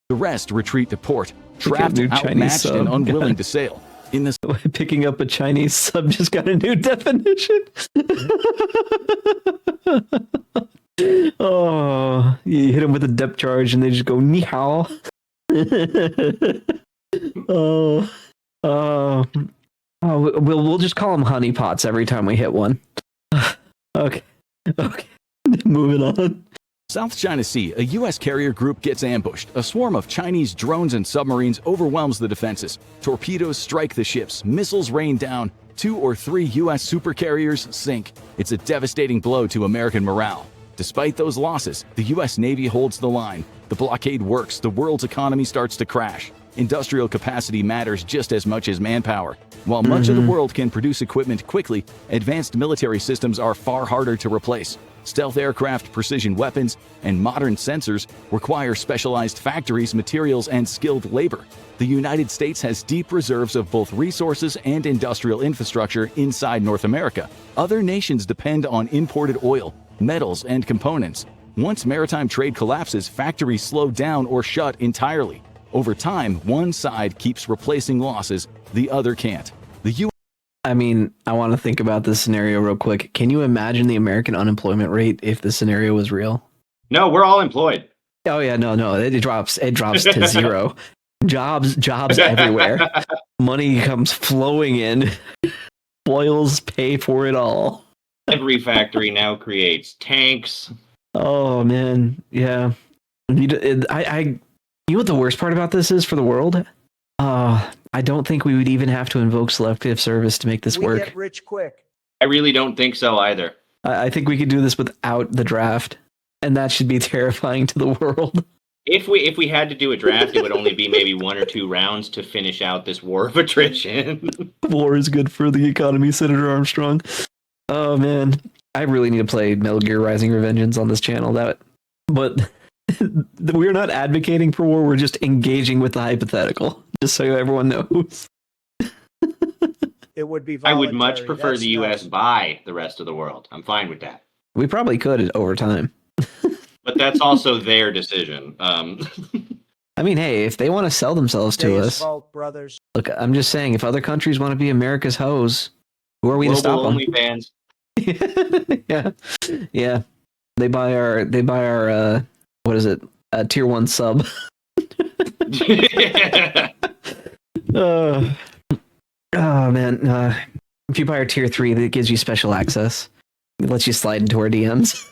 The rest retreat to port, trapped, new Chinese outmatched, and sub. unwilling to sail. In the Picking up a Chinese sub just got a new definition. Oh, you hit them with a depth charge and they just go ni hao. We'll just call them honeypots every time we hit one. Okay. Moving on. South China Sea, a U.S. carrier group gets ambushed. A swarm of Chinese drones and submarines overwhelms the defenses. Torpedoes strike the ships, missiles rain down, 2 or 3 U.S. supercarriers sink. It's a devastating blow to American morale. Despite those losses, the U.S. Navy holds the line. The blockade works, the world's economy starts to crash. Industrial capacity matters just as much as manpower. While much of the world can produce equipment quickly, advanced military systems are far harder to replace. Stealth aircraft, precision weapons, and modern sensors require specialized factories, materials, and skilled labor. The United States has deep reserves of both resources and industrial infrastructure inside North America. Other nations depend on imported oil, metals, and components. Once maritime trade collapses, factories slow down or shut entirely. Over time, one side keeps replacing losses, the other can't. I mean, I want to think about this scenario real quick. Can you imagine the American unemployment rate if the scenario was real? No, we're all employed. Oh yeah, no, it drops to zero. Jobs everywhere. Money comes flowing in. Foils pay for it all. Every factory now creates tanks. Oh man, yeah. You know what the worst part about this is for the world? I don't think we would even have to invoke selective service to make this We work. get rich quick. I really don't think so either. I think we could do this without the draft, and that should be terrifying to the world. If we had to do a draft, it would only be maybe 1 or 2 rounds to finish out this war of attrition. War is good for the economy, Senator Armstrong. Oh man, I really need to play Metal Gear Rising: Revengeance on this channel. But we're not advocating for war. We're just engaging with the hypothetical, just so everyone knows. It would be I voluntary. would much prefer That's the U.S. nuts. buy the rest of the world. I'm fine with that. We probably could over time. But that's also their decision. I mean, hey, if they want to sell themselves to Days us, Vault Brothers. look, I'm just saying, if other countries want to be America's hoes, who are we to stop Global them? OnlyFans. yeah. They buy our what is it? Tier 1 sub. Oh man, if you buy our Tier 3, that gives you special access. It lets you slide into our DMs.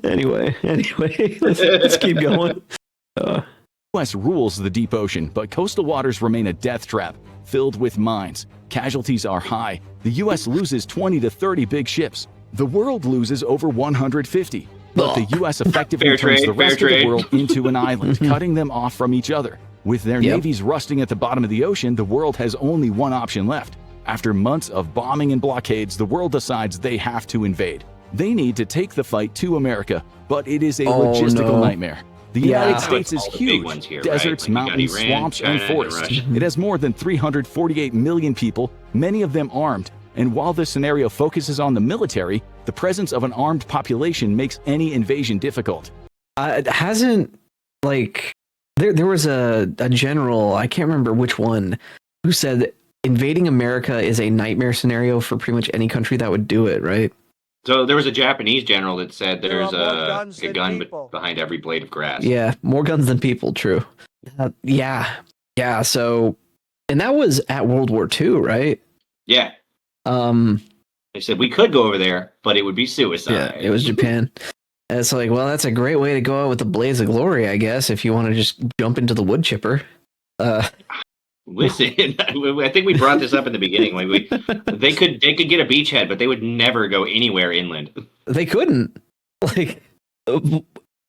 Anyway, let's keep going. The U.S. rules the deep ocean, but coastal waters remain a death trap, filled with mines. Casualties are high. The U.S. loses 20 to 30 big ships. The world loses over 150. But the U.S. effectively turns the rest of the world into an island, cutting them off from each other. With their navies rusting at the bottom of the ocean, the world has only one option left. After months of bombing and blockades, the world decides they have to invade. They need to take the fight to America, but it is a logistical nightmare. The United States is huge. Here, Deserts, right? mountains, Iran, swamps, China, and forests. Russia. It has more than 348 million people, many of them armed. And while this scenario focuses on the military, the presence of an armed population makes any invasion difficult. It hasn't, like, there was a general, I can't remember which one, who said invading America is a nightmare scenario for pretty much any country that would do it, right? So there was a Japanese general that said There there's are more guns a than gun people. behind every blade of grass. Yeah, more guns than people, true. Yeah, so, and that was at World War II, right? Yeah. Um, They said we could go over there, but it would be suicide. yeah, it was Japan. And it's like, well, that's a great way to go out with the blaze of glory, I guess, if you want to just jump into the wood chipper. Listen, I think we brought this up in the beginning. Like they could get a beachhead, but they would never go anywhere inland. They couldn't. Like,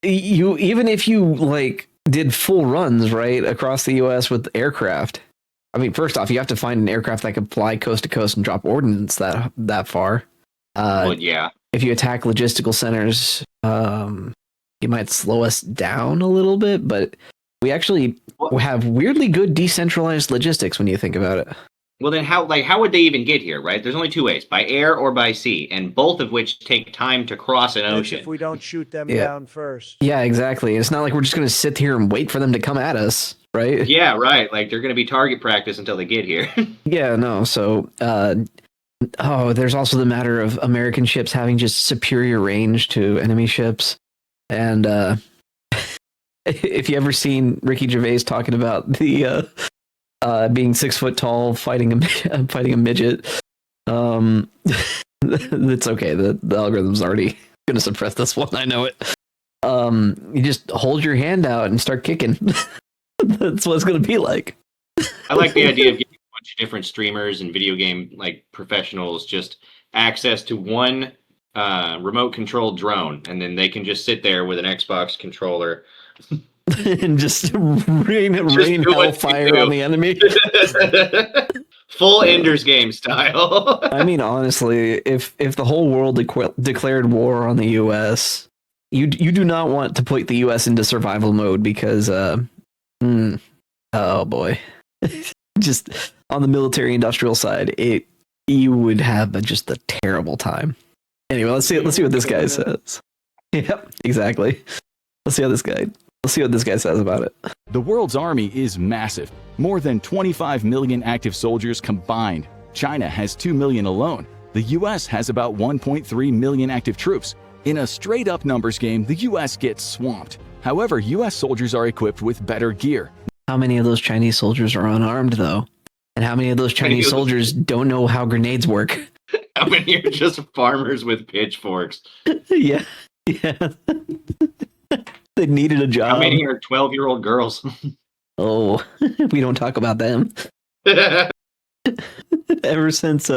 you, even if you like did full runs right across the U.S. with aircraft. I mean, first off, you have to find an aircraft that can fly coast to coast and drop ordnance that far. Well, yeah. if you attack logistical centers, you might slow us down a little bit, but we actually have weirdly good decentralized logistics when you think about it. Well, then how would they even get here, right? There's only two ways, by air or by sea, and both of which take time to cross an That's ocean. if we don't shoot them down first. Yeah, exactly. It's not like we're just going to sit here and wait for them to come at us, right? Yeah, right. Like, they're going to be target practice until they get here. Yeah, no. So, there's also the matter of American ships having just superior range to enemy ships. And if you ever seen Ricky Gervais talking about the being 6 foot tall, fighting a midget, it's okay. The algorithm's already going to suppress this one. I know it. You just hold your hand out and start kicking. That's what it's going to be like. I like the idea of giving a bunch of different streamers and video game like professionals just access to one remote controlled drone, and then they can just sit there with an Xbox controller and just rain hellfire on the enemy. Full Ender's Game style. I mean, honestly, if the whole world declared war on the U.S., you do not want to put the U.S. into survival mode because, oh boy, just on the military industrial side, you would have just a terrible time. Anyway, let's see what this guy says. Yep, exactly. Let's see what this guy says about it. The world's army is massive. More than 25 million active soldiers combined. China has 2 million alone. The US has about 1.3 million active troops. In a straight-up numbers game, the US gets swamped. However, US soldiers are equipped with better gear. How many of those Chinese soldiers are unarmed, though? And how many of those Chinese soldiers don't know how grenades work? How many are just farmers with pitchforks? Yeah. They needed a job. How many are 12-year-old girls? Oh, we don't talk about them. Ever since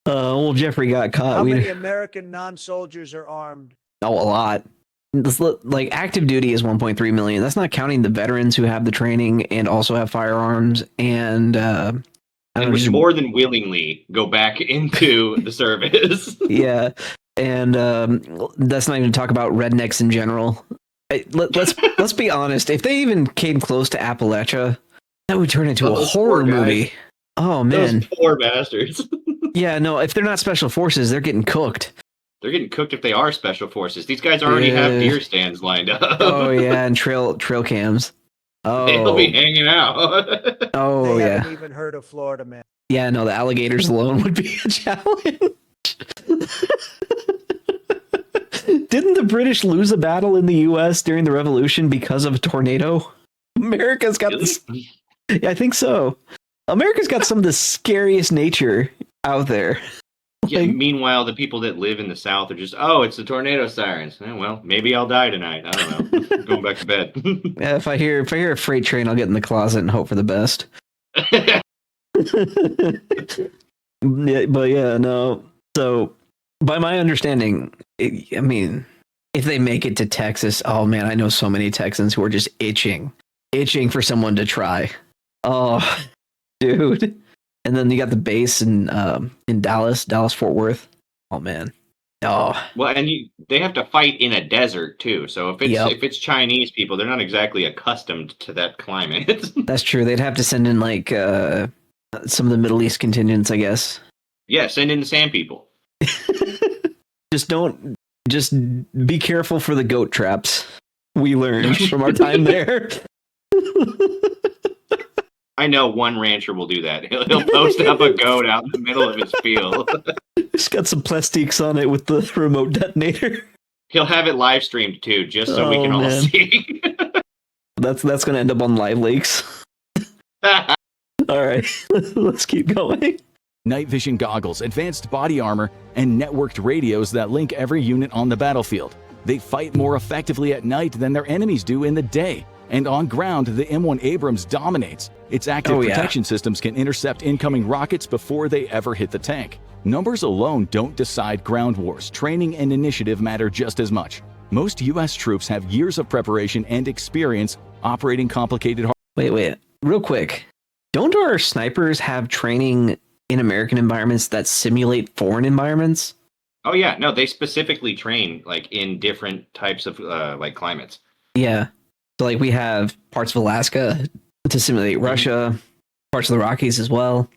old Jeffrey got caught. How many American non-soldiers are armed? Oh, a lot. Like active duty is 1.3 million. That's not counting the veterans who have the training and also have firearms and would more than willingly go back into the service. Yeah, and that's not even to talk about rednecks in general. Let's be honest. If they even came close to Appalachia, that would turn into a horror movie. Oh man, those poor bastards. Yeah, no. If they're not special forces, they're getting cooked. They're getting cooked if they are special forces. These guys already have deer stands lined up. Oh yeah, and trail cams. Oh, they'll be hanging out. Oh they yeah. haven't even heard of Florida, man. Yeah, no. The alligators alone would be a challenge. Didn't the British lose a battle in the U.S. during the Revolution because of a tornado? America's got this. Yeah, I think so. America's got some of the scariest nature out there. Yeah, meanwhile, the people that live in the South are just, it's the tornado sirens. Well, maybe I'll die tonight. I don't know. Going back to bed. Yeah, if I hear a freight train, I'll get in the closet and hope for the best. Yeah, but yeah, no. So, by my understanding, I mean, if they make it to Texas, oh man, I know so many Texans who are just itching for someone to try. Oh, dude. And then you got the base in Dallas, Fort Worth. Oh man. Oh. Well, and they have to fight in a desert too. So if it's Chinese people, they're not exactly accustomed to that climate. That's true. They'd have to send in like some of the Middle East contingents, I guess. Yeah, send in the sand people. Just be careful for the goat traps. We learned from our time there. I know one rancher will do that. He'll post up a goat out in the middle of his field. It's got some plastiques on it with the remote detonator. He'll have it live streamed too, just so we can all see. That's going to end up on Live Leaks. All right, let's keep going. Night vision goggles, advanced body armor, and networked radios that link every unit on the battlefield. They fight more effectively at night than their enemies do in the day. And on ground, the M1 Abrams dominates. Its active protection systems can intercept incoming rockets before they ever hit the tank. Numbers alone don't decide ground wars. Training and initiative matter just as much. Most U.S. troops have years of preparation and experience operating complicated... Wait. Real quick. Don't our snipers have training in American environments that simulate foreign environments? Oh yeah, no, they specifically train like in different types of like climates. Yeah. So like we have parts of Alaska to simulate Russia, parts of the Rockies as well.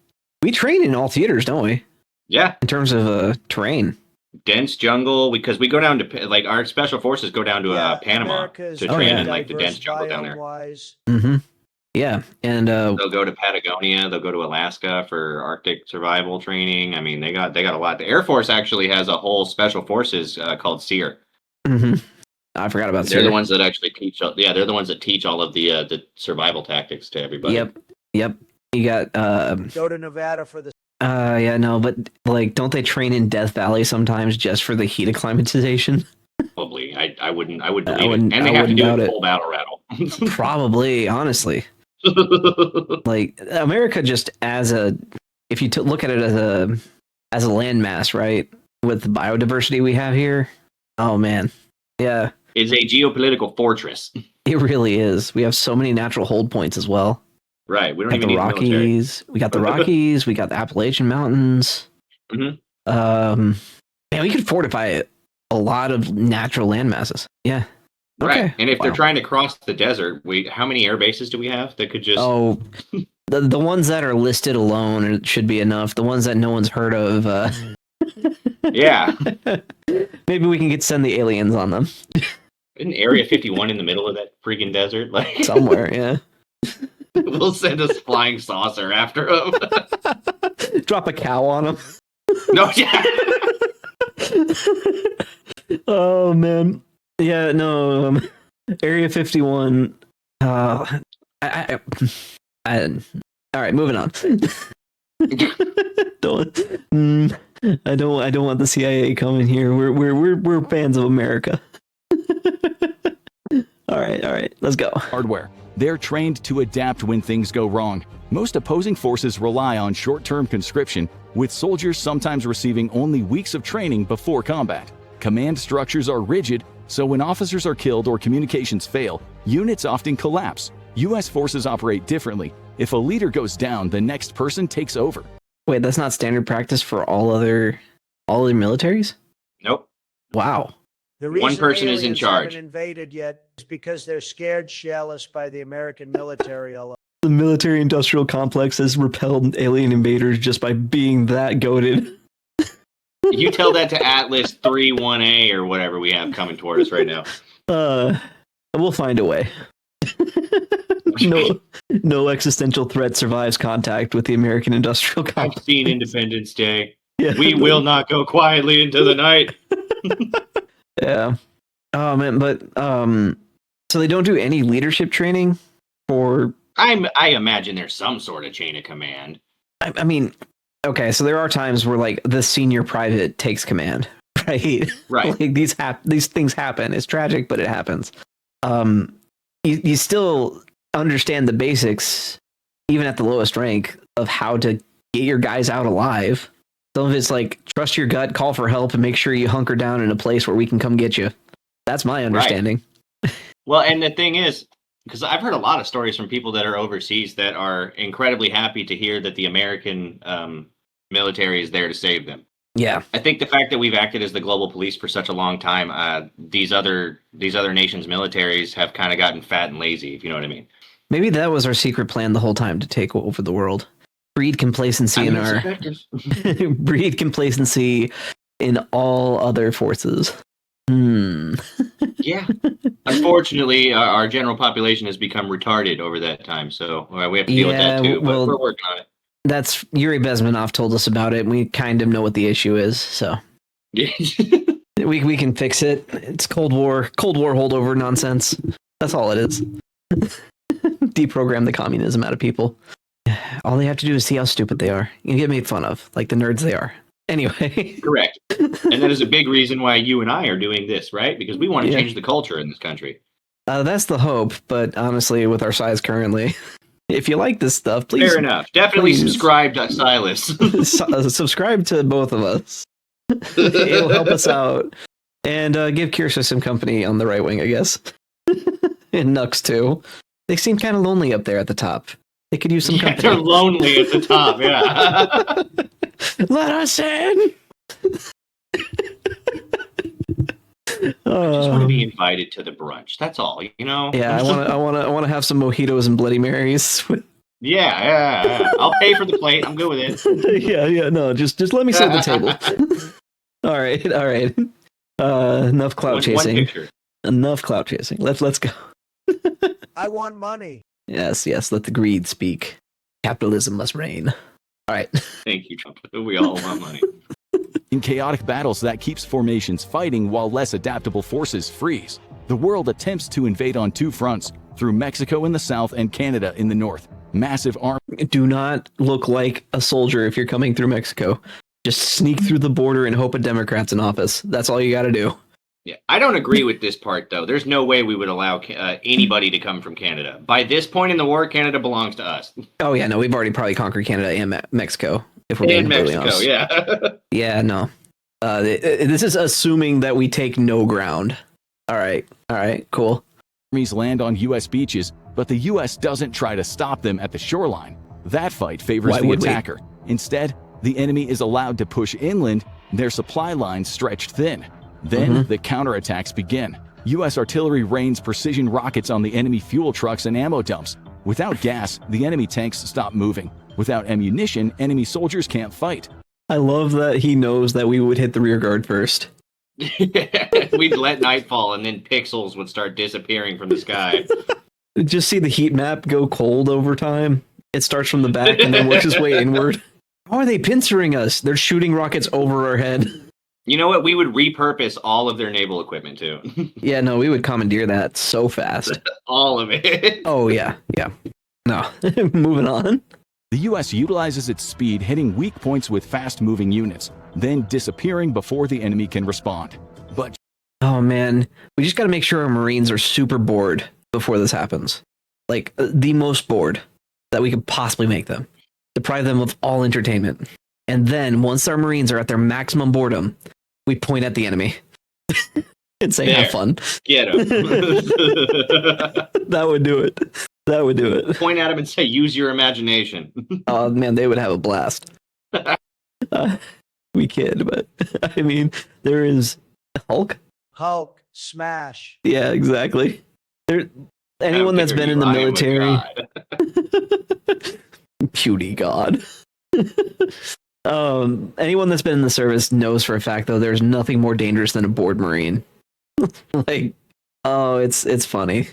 We train in all theaters, don't we? Yeah, In terms of terrain. dense jungle, because we go down to like our special forces go down to Panama America is to very train in like the dense diverse jungle down there. biome-wise. Mm-hmm. Yeah. And They'll go to Patagonia. They'll go to Alaska for Arctic survival training. I mean, they got a lot. The Air Force actually has a whole special forces called SEER. mhm. I forgot about They're Syria. the ones that actually teach. Yeah, they're the ones that teach all of the survival tactics to everybody. Yep. You got Go to Nevada for the yeah, no, but like don't they train in Death Valley sometimes just for the heat acclimatization? Probably. I wouldn't believe it. wouldn't- And they I have to wouldn't do doubt it it. full battle rattle. Probably, honestly. Like America just as a if you look at it as a landmass, right? With the biodiversity we have here. Oh man. Yeah, Is a geopolitical fortress. it really is. We have so many natural hold points as well. Right. We don't We got even the need the military. Rockies. We got the Rockies. We got the Appalachian Mountains. Mhm. Man, we could fortify a lot of natural land masses. Yeah. Right. Okay. And if they're Wow. trying to cross the desert, how many air bases do we have that could just Oh, the ones that are listed alone should be enough. The ones that no one's heard of, Yeah. maybe we can send the aliens on them Isn't Area 51 in the middle of that freaking desert? Like somewhere. Yeah. we'll send a flying saucer after them. Drop a cow on them. No, yeah. Oh man. Yeah. No. Area 51. I all right. Moving on. I don't want the CIA coming here. We're fans of America. All right. Let's go. Hardware. They're trained to adapt when things go wrong. Most opposing forces rely on short-term conscription, with soldiers sometimes receiving only weeks of training before combat. Command structures are rigid, so when officers are killed or communications fail, units often collapse. U.S. forces operate differently. If a leader goes down, the next person takes over. Wait, that's not standard practice for all other militaries? Nope. Wow. The One reason person is in aliens charge. haven't invaded yet is because they're scared shitless by the American military alone. The military industrial complex has repelled alien invaders just by being that goated. You tell that to Atlas 31A or whatever we have coming toward us right now. We'll find a way. No existential threat survives contact with the American industrial complex. I've seen Independence Day. Yeah. We will not go quietly into the night. Yeah. Oh man, but so they don't do any leadership training for I imagine there's some sort of chain of command. I mean, okay, so there are times where like the senior private takes command, right? Right. Like these things happen. It's tragic, but it happens. You still understand the basics, even at the lowest rank, of how to get your guys out alive. Some of it's like trust your gut, call for help, and make sure you hunker down in a place where we can come get you. That's my understanding. Well, and the thing is, because I've heard a lot of stories from people that are overseas that are incredibly happy to hear that the American military is there to save them. Yeah. I think the fact that we've acted as the global police for such a long time, these other nations' militaries have kind of gotten fat and lazy, if you know what I mean. Maybe that was our secret plan the whole time, to take over the world. Breed complacency in our breed complacency in all other forces. Yeah. Unfortunately, our general population has become retarded over that time, so we have to deal with that too. But we're working on it. That's Yuri Bezmenov told us about it. And we kind of know what the issue is, so we can fix it. It's Cold War holdover nonsense. That's all it is. Deprogram the communism out of people. All they have to do is see how stupid they are. You get made fun of, like the nerds they are. Anyway. Correct. And that is a big reason why you and I are doing this, right? Because we want to change the culture in this country. That's the hope, but honestly, with our size currently, if you like this stuff, please. Fair enough. Definitely subscribe to Silas. Subscribe to both of us. It'll help us out. And give Kirsa some company on the right wing, I guess. And Nux, too. They seem kind of lonely up there at the top. They could use some company. They're lonely at the top, yeah. Let us in! I just want to be invited to the brunch. That's all, you know. Yeah, I want to have some mojitos and Bloody Marys. Yeah. I'll pay for the plate. I'm good with it. yeah. No, just let me sit at the table. All right. Enough clout chasing. One picture. Enough clout chasing. Let's go. I want money. Yes. Let the greed speak. Capitalism must reign. All right. Thank you, Trump. We all want money. In chaotic battles, that keeps formations fighting while less adaptable forces freeze. The world attempts to invade on two fronts, through Mexico in the south and Canada in the north. Massive arms. Do not look like a soldier if you're coming through Mexico. Just sneak through the border and hope a Democrat's in office. That's all you got to do. Yeah, I don't agree with this part, though. There's no way we would allow anybody to come from Canada. By this point in the war, Canada belongs to us. Oh, yeah, no, we've already probably conquered Canada and Mexico, if we're being completely honest. Yeah. Yeah, no. This is assuming that we take no ground. All right, cool. Armies land on U.S. beaches, but the U.S. doesn't try to stop them at the shoreline. That fight favors the attacker. Instead, the enemy is allowed to push inland, their supply lines stretched thin. Then the counterattacks begin. U.S. artillery rains precision rockets on the enemy fuel trucks and ammo dumps. Without gas, the enemy tanks stop moving. Without ammunition, enemy soldiers can't fight. I love that he knows that we would hit the rear guard first. We'd let night fall and then pixels would start disappearing from the sky. Just see the heat map go cold over time. It starts from the back and then works its way inward. How are they pincering us? They're shooting rockets over our head. You know what? We would repurpose all of their naval equipment too. Yeah, no, we would commandeer that so fast. All of it. Oh, yeah. No, moving on. The U.S. utilizes its speed, hitting weak points with fast-moving units, then disappearing before the enemy can respond. But oh, man, we just got to make sure our Marines are super bored before this happens. Like, the most bored that we could possibly make them. Deprive them of all entertainment. And then, once our Marines are at their maximum boredom, we point at the enemy and say, have fun. Get him. That would do it. Point at him and say, use your imagination. Oh, man, they would have a blast. We kid, but I mean, there is Hulk, smash. Yeah, exactly. Anyone that's been in the military. Puny God. Anyone that's been in the service knows for a fact, though, there's nothing more dangerous than a bored Marine. Like, oh, it's funny.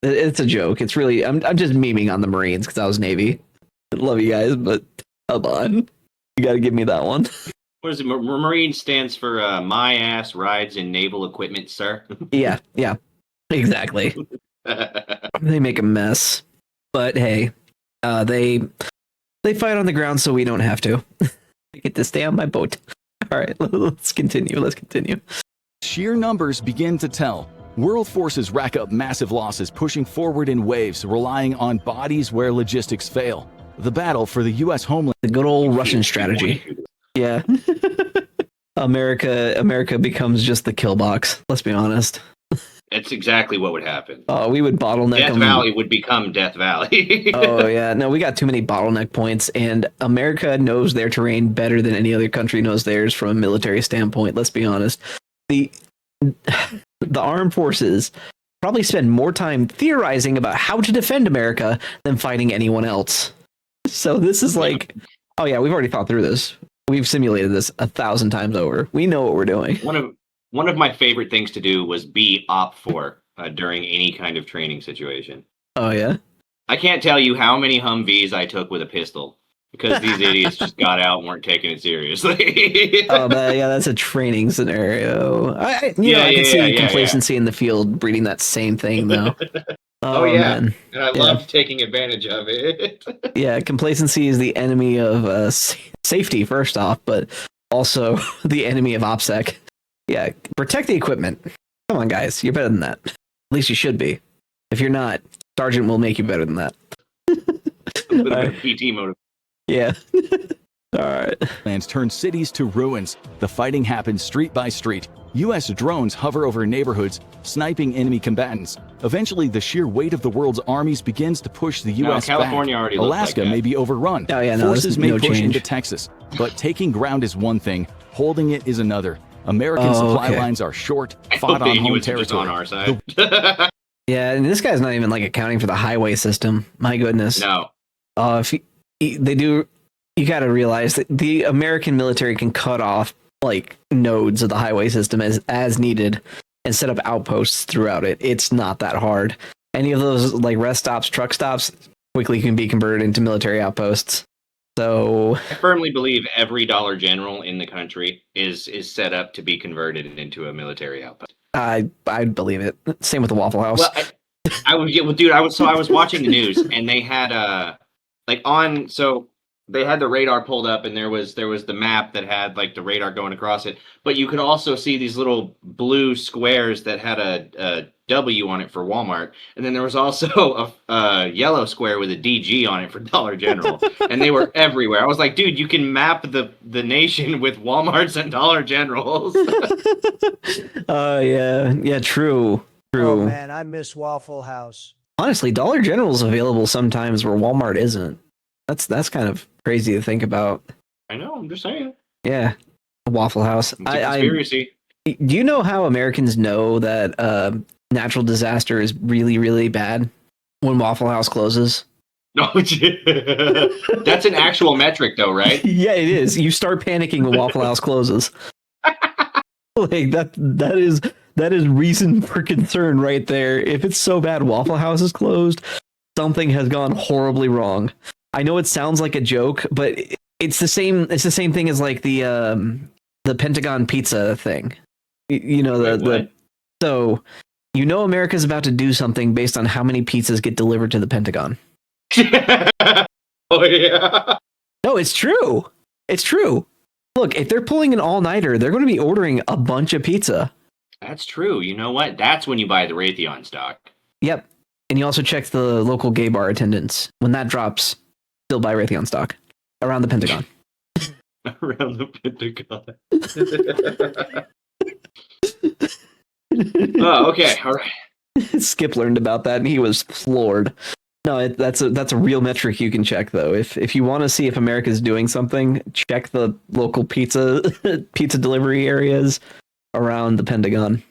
It's a joke. It's really, I'm just memeing on the Marines because I was Navy. I love you guys, but come on, you got to give me that one. What is it? Marine stands for my ass rides in naval equipment, sir. Yeah, exactly. They make a mess, but hey, they fight on the ground, so we don't have to. I get to stay on my boat. All right, let's continue. Sheer numbers begin to tell. World forces rack up massive losses, pushing forward in waves, relying on bodies where logistics fail. The battle for the U.S. homeland. The good old Russian strategy. Yeah. America becomes just the kill box. Let's be honest. That's exactly what would happen. We would bottleneck Death Valley would become Death Valley. Oh, yeah. No, we got too many bottleneck points, and America knows their terrain better than any other country knows theirs from a military standpoint. Let's be honest. The armed forces probably spend more time theorizing about how to defend America than fighting anyone else. So this is like, oh, yeah, we've already thought through this. We've simulated this 1,000 times over. We know what we're doing. One of my favorite things to do was be OPFOR during any kind of training situation. Oh, yeah? I can't tell you how many Humvees I took with a pistol because these idiots just got out and weren't taking it seriously. Oh, but yeah, that's a training scenario. I can see complacency in the field breeding that same thing, though. Oh yeah, man. And I loved taking advantage of it. Yeah, complacency is the enemy of safety, first off, but also the enemy of OPSEC. Yeah, protect the equipment. Come on, guys, you're better than that. At least you should be. If you're not, Sergeant will make you better than that. PT motive. Yeah. All right. Plans turn cities to ruins. The fighting happens street by street. U.S. drones hover over neighborhoods, sniping enemy combatants. Eventually, the sheer weight of the world's armies begins to push the U.S. California back. already Alaska may be overrun. Oh, yeah, no, Forces may push change into Texas. But taking ground is one thing, holding it is another. American supply lines are short, fought on home territory. On our side. Yeah, and this guy's not even like accounting for the highway system. My goodness. No. If they do, you got to realize that the American military can cut off like nodes of the highway system as needed and set up outposts throughout it. It's not that hard. Any of those like rest stops, truck stops quickly can be converted into military outposts. So I firmly believe every Dollar General in the country is set up to be converted into a military outpost. I believe it. Same with the Waffle House. Well, I was watching the news and they had they had the radar pulled up and there was the map that had like the radar going across it, but you could also see these little blue squares that had a W on it for Walmart, and then there was also a yellow square with a DG on it for Dollar General, and they were everywhere. I was like, dude, you can map the nation with Walmarts and Dollar Generals. Yeah, true. Oh man, I miss Waffle House. Honestly, Dollar General's available sometimes where Walmart isn't. That's kind of crazy to think about. I know, I'm just saying. Yeah, Waffle House. It's a conspiracy. Do you know how Americans know that natural disaster is really, really bad? When Waffle House closes? No, that's an actual metric, though, right? Yeah, it is. You start panicking when Waffle House closes. Like that is reason for concern right there. If it's so bad Waffle House is closed, something has gone horribly wrong. I know it sounds like a joke, but it's the same thing as like the Pentagon pizza thing. You know, so you know America's about to do something based on how many pizzas get delivered to the Pentagon. Oh yeah. No, it's true. It's true. Look, if they're pulling an all-nighter, they're going to be ordering a bunch of pizza. That's true. You know what? That's when you buy the Raytheon stock. Yep. And you also check the local gay bar attendance. When that drops, still buy Raytheon stock around the Pentagon. Around the Pentagon. Oh, okay. All right. Skip learned about that and he was floored. No, that's a real metric you can check though. If you want to see if America's doing something, check the local pizza delivery areas around the Pentagon.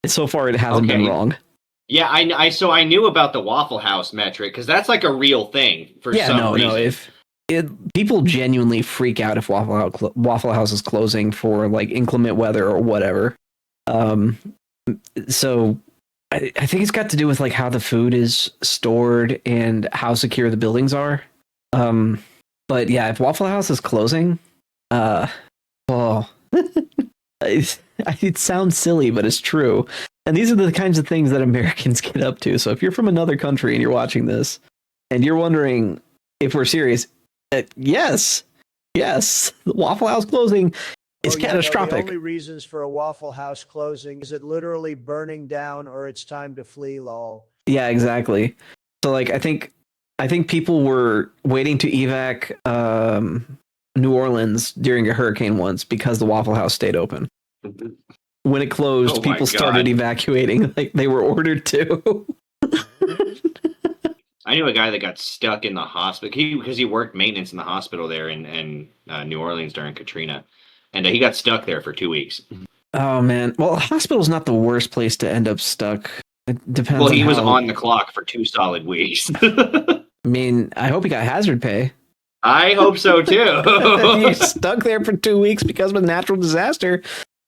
So far, it hasn't been wrong. Yeah, I knew about the Waffle House metric because that's like a real thing for some reason. People genuinely freak out if Waffle House is closing for like inclement weather or whatever. So I think it's got to do with like how the food is stored and how secure the buildings are. But yeah, if Waffle House is closing, it sounds silly, but it's true. And these are the kinds of things that Americans get up to. So if you're from another country and you're watching this and you're wondering if we're serious, yes, the Waffle House closing is catastrophic. The only reasons for a Waffle House closing is it literally burning down or it's time to flee, lol. Yeah, exactly. So like I think people were waiting to evac New Orleans during a hurricane once because the Waffle House stayed open. When it closed, people started evacuating like they were ordered to. I knew a guy that got stuck in the hospital because he worked maintenance in the hospital there in New Orleans during Katrina. And he got stuck there for 2 weeks. Oh, man. Well, a hospital's not the worst place to end up stuck. It depends. Well, he was on the clock for 2 solid weeks. I mean, I hope he got hazard pay. I hope so, too. You're stuck there for 2 weeks because of a natural disaster.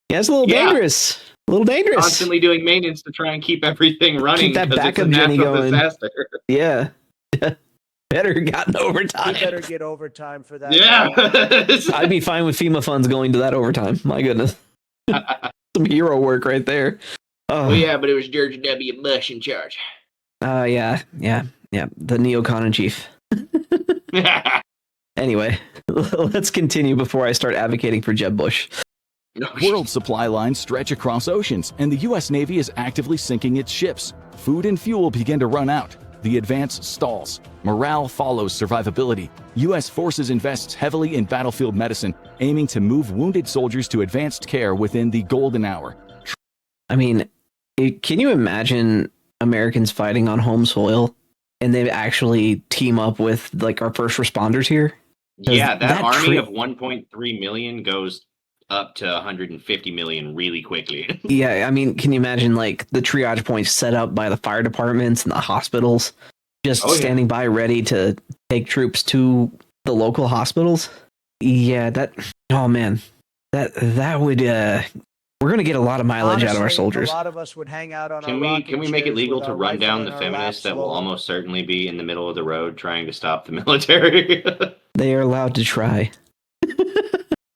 Yeah, it's a little dangerous. A little dangerous. Constantly doing maintenance to try and keep everything running. Keep that backup Jenny going. Disaster. Yeah. Better gotten overtime. You better get overtime for that. Yeah. I'd be fine with FEMA funds going to that overtime. My goodness. Some hero work right there. Oh, well, yeah, but it was George W. Bush in charge. Yeah. The neocon in chief. Anyway, let's continue before I start advocating for Jeb Bush. World supply lines stretch across oceans, and the U.S. Navy is actively sinking its ships. Food and fuel begin to run out. The advance stalls. Morale follows survivability. U.S. forces invests heavily in battlefield medicine, aiming to move wounded soldiers to advanced care within the golden hour. I mean, can you imagine Americans fighting on home soil and they actually team up with like our first responders here? Yeah, that army of 1.3 million goes up to 150 million really quickly. Yeah, I mean, can you imagine like the triage points set up by the fire departments and the hospitals, just standing by ready to take troops to the local hospitals? Yeah, oh man, that would we're gonna get a lot of mileage out of our soldiers. A lot of us would hang out on Can we make it legal to run down the feminists that will almost certainly be in the middle of the road trying to stop the military? They are allowed to try.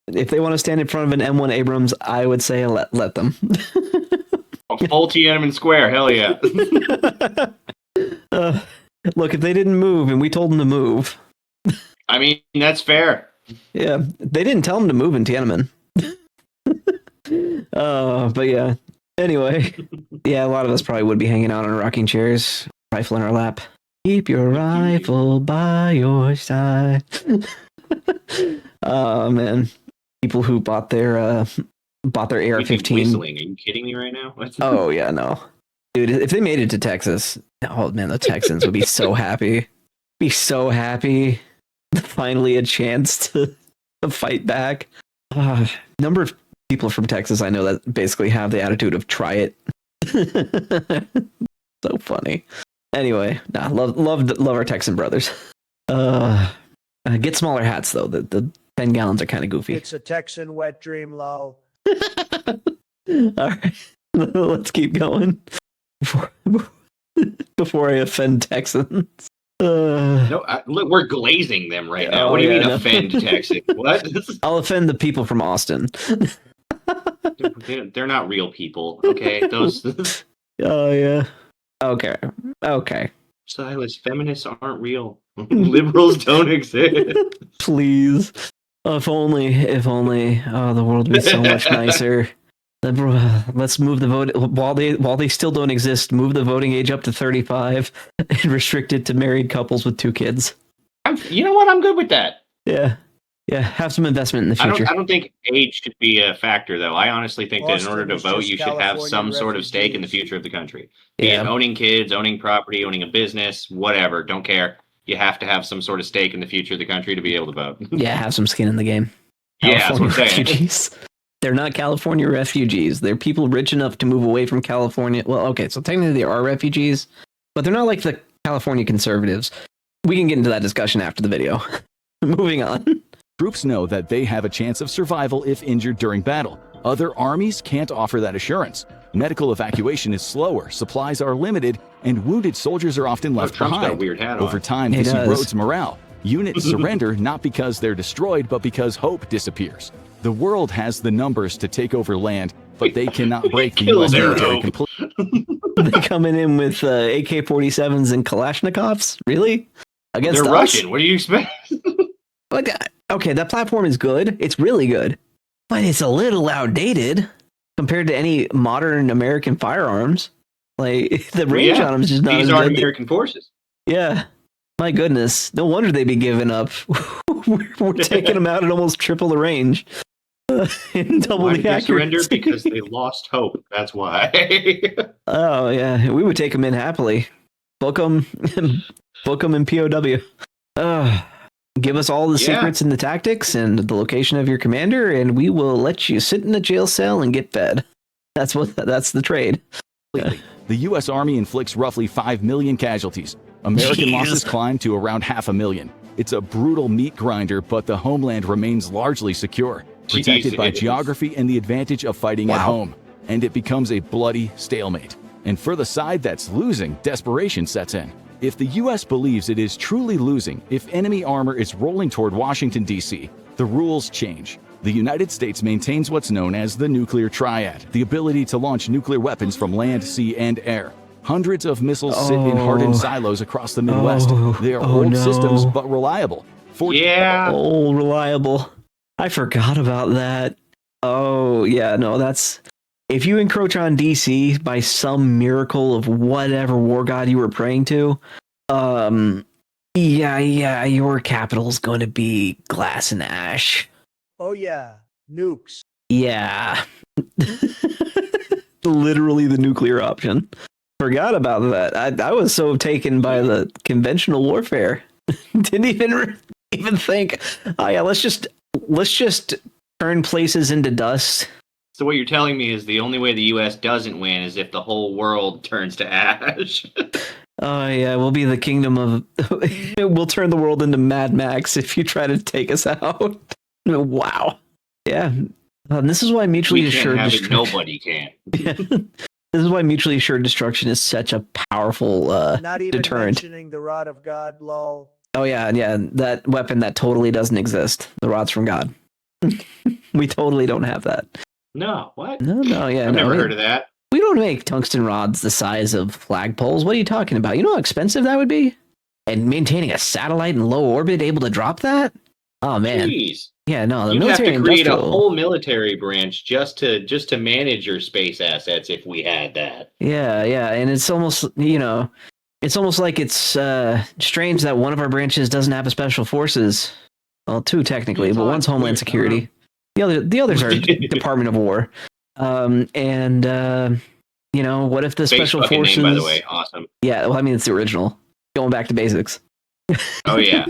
If they want to stand in front of an M1 Abrams, I would say let them. Full Tiananmen Square, hell yeah. Look, if they didn't move and we told them to move. I mean, that's fair. Yeah, they didn't tell them to move in Tiananmen. But yeah. Anyway, yeah, a lot of us probably would be hanging out on rocking chairs, rifle in our lap. Keep your rifle by your side. Oh man, people who bought their AR-15. Whistling. Are you kidding me right now? Oh yeah, no, dude. If they made it to Texas, oh man, the Texans would be so happy. Be so happy. Finally, a chance to fight back. Number of people from Texas I know that basically have the attitude of try it. So funny. Anyway, love our Texan brothers. Get smaller hats though. The 10 gallons are kind of goofy. It's a Texan wet dream, low. All right, let's keep going before I offend Texans. No, look, we're glazing them right now. What do you mean offend Texans? What? I'll offend the people from Austin. They're not real people. Okay, those. Oh yeah. Okay. Silas, feminists aren't real. Liberals don't exist. Please. If only. Oh, the world would be so much nicer. Let's move the vote while they still don't exist. Move the voting age up to 35 and restrict it to married couples with 2 kids. You know what? I'm good with that. Yeah. Have some investment in the future. I don't think age should be a factor, though. I honestly think that in order to vote, you should have some sort of stake in the future of the country. Be it owning kids, owning property, owning a business, whatever. Don't care. You have to have some sort of stake in the future of the country to be able to vote. Yeah, have some skin in the game. Yeah, that's what I'm saying. Refugees. They're not California refugees. They're people rich enough to move away from California. Well, okay, so technically they are refugees, but they're not like the California conservatives. We can get into that discussion after the video. Moving on. Troops know that they have a chance of survival if injured during battle. Other armies can't offer that assurance. Medical evacuation is slower, supplies are limited, and wounded soldiers are often left Trump's behind. got a weird hat Over on. time, this erodes morale. Units surrender not because they're destroyed, but because hope disappears. The world has the numbers to take over land, but they cannot break the U.S. military completely. They're coming in with AK-47s and Kalashnikovs? Really? Against They're us? Russian. What do you expect? Okay, that platform is good. It's really good. But it's a little outdated compared to any modern American firearms. Like, the range on them is just not as good. These are good. American forces. Yeah. My goodness. No wonder they'd be giving up. We're taking them out at almost triple the range. And double the accuracy. Surrender because they lost hope. That's why. Oh, yeah. We would take them in happily. Book them in POW. Give us all the secrets and the tactics and the location of your commander, and we will let you sit in a jail cell and get fed. That's the trade. The U.S. Army inflicts roughly 5 million casualties. American losses climb to around 500,000. It's a brutal meat grinder, but the homeland remains largely secure, protected by geography and the advantage of fighting at home. And it becomes a bloody stalemate. And for the side that's losing, desperation sets in. If the U.S. believes it is truly losing, if enemy armor is rolling toward Washington, D.C., the rules change. The United States maintains what's known as the nuclear triad, the ability to launch nuclear weapons from land, sea, and air. Hundreds of missiles sit in hardened silos across the Midwest. They are old systems, but reliable. Reliable. I forgot about that. Oh, yeah, no, that's... If you encroach on DC by some miracle of whatever war god you were praying to, your capital's going to be glass and ash. Oh yeah, nukes. Yeah. Literally the nuclear option. Forgot about that. I was so taken by the conventional warfare. Didn't even think, oh yeah, let's just turn places into dust. So what you're telling me is the only way the U.S. doesn't win is if the whole world turns to ash. Oh yeah, we'll be the kingdom of. We'll turn the world into Mad Max if you try to take us out. Wow. Yeah. This is why mutually we can't assured have it, destruction. nobody can. Yeah. This is why mutually assured destruction is such a powerful Not even deterrent. mentioning the rod of God, lol. Oh yeah, that weapon that totally doesn't exist. The rods from God. We totally don't have that. No, what? No, yeah. I've never heard of that. We don't make tungsten rods the size of flagpoles. What are you talking about? You know how expensive that would be? And maintaining a satellite in low orbit able to drop that? Oh man. Jeez. Yeah, no, the You'd have military to create a industrial. whole military branch just to manage your space assets if we had that. Yeah, and it's almost, it's almost like it's strange that one of our branches doesn't have a special forces. Well, two technically, but one's Homeland Security. The others are Department of War. What if the Space special fucking forces? name, by the way, awesome. Yeah, well, I mean it's the original. Going back to basics. Oh yeah.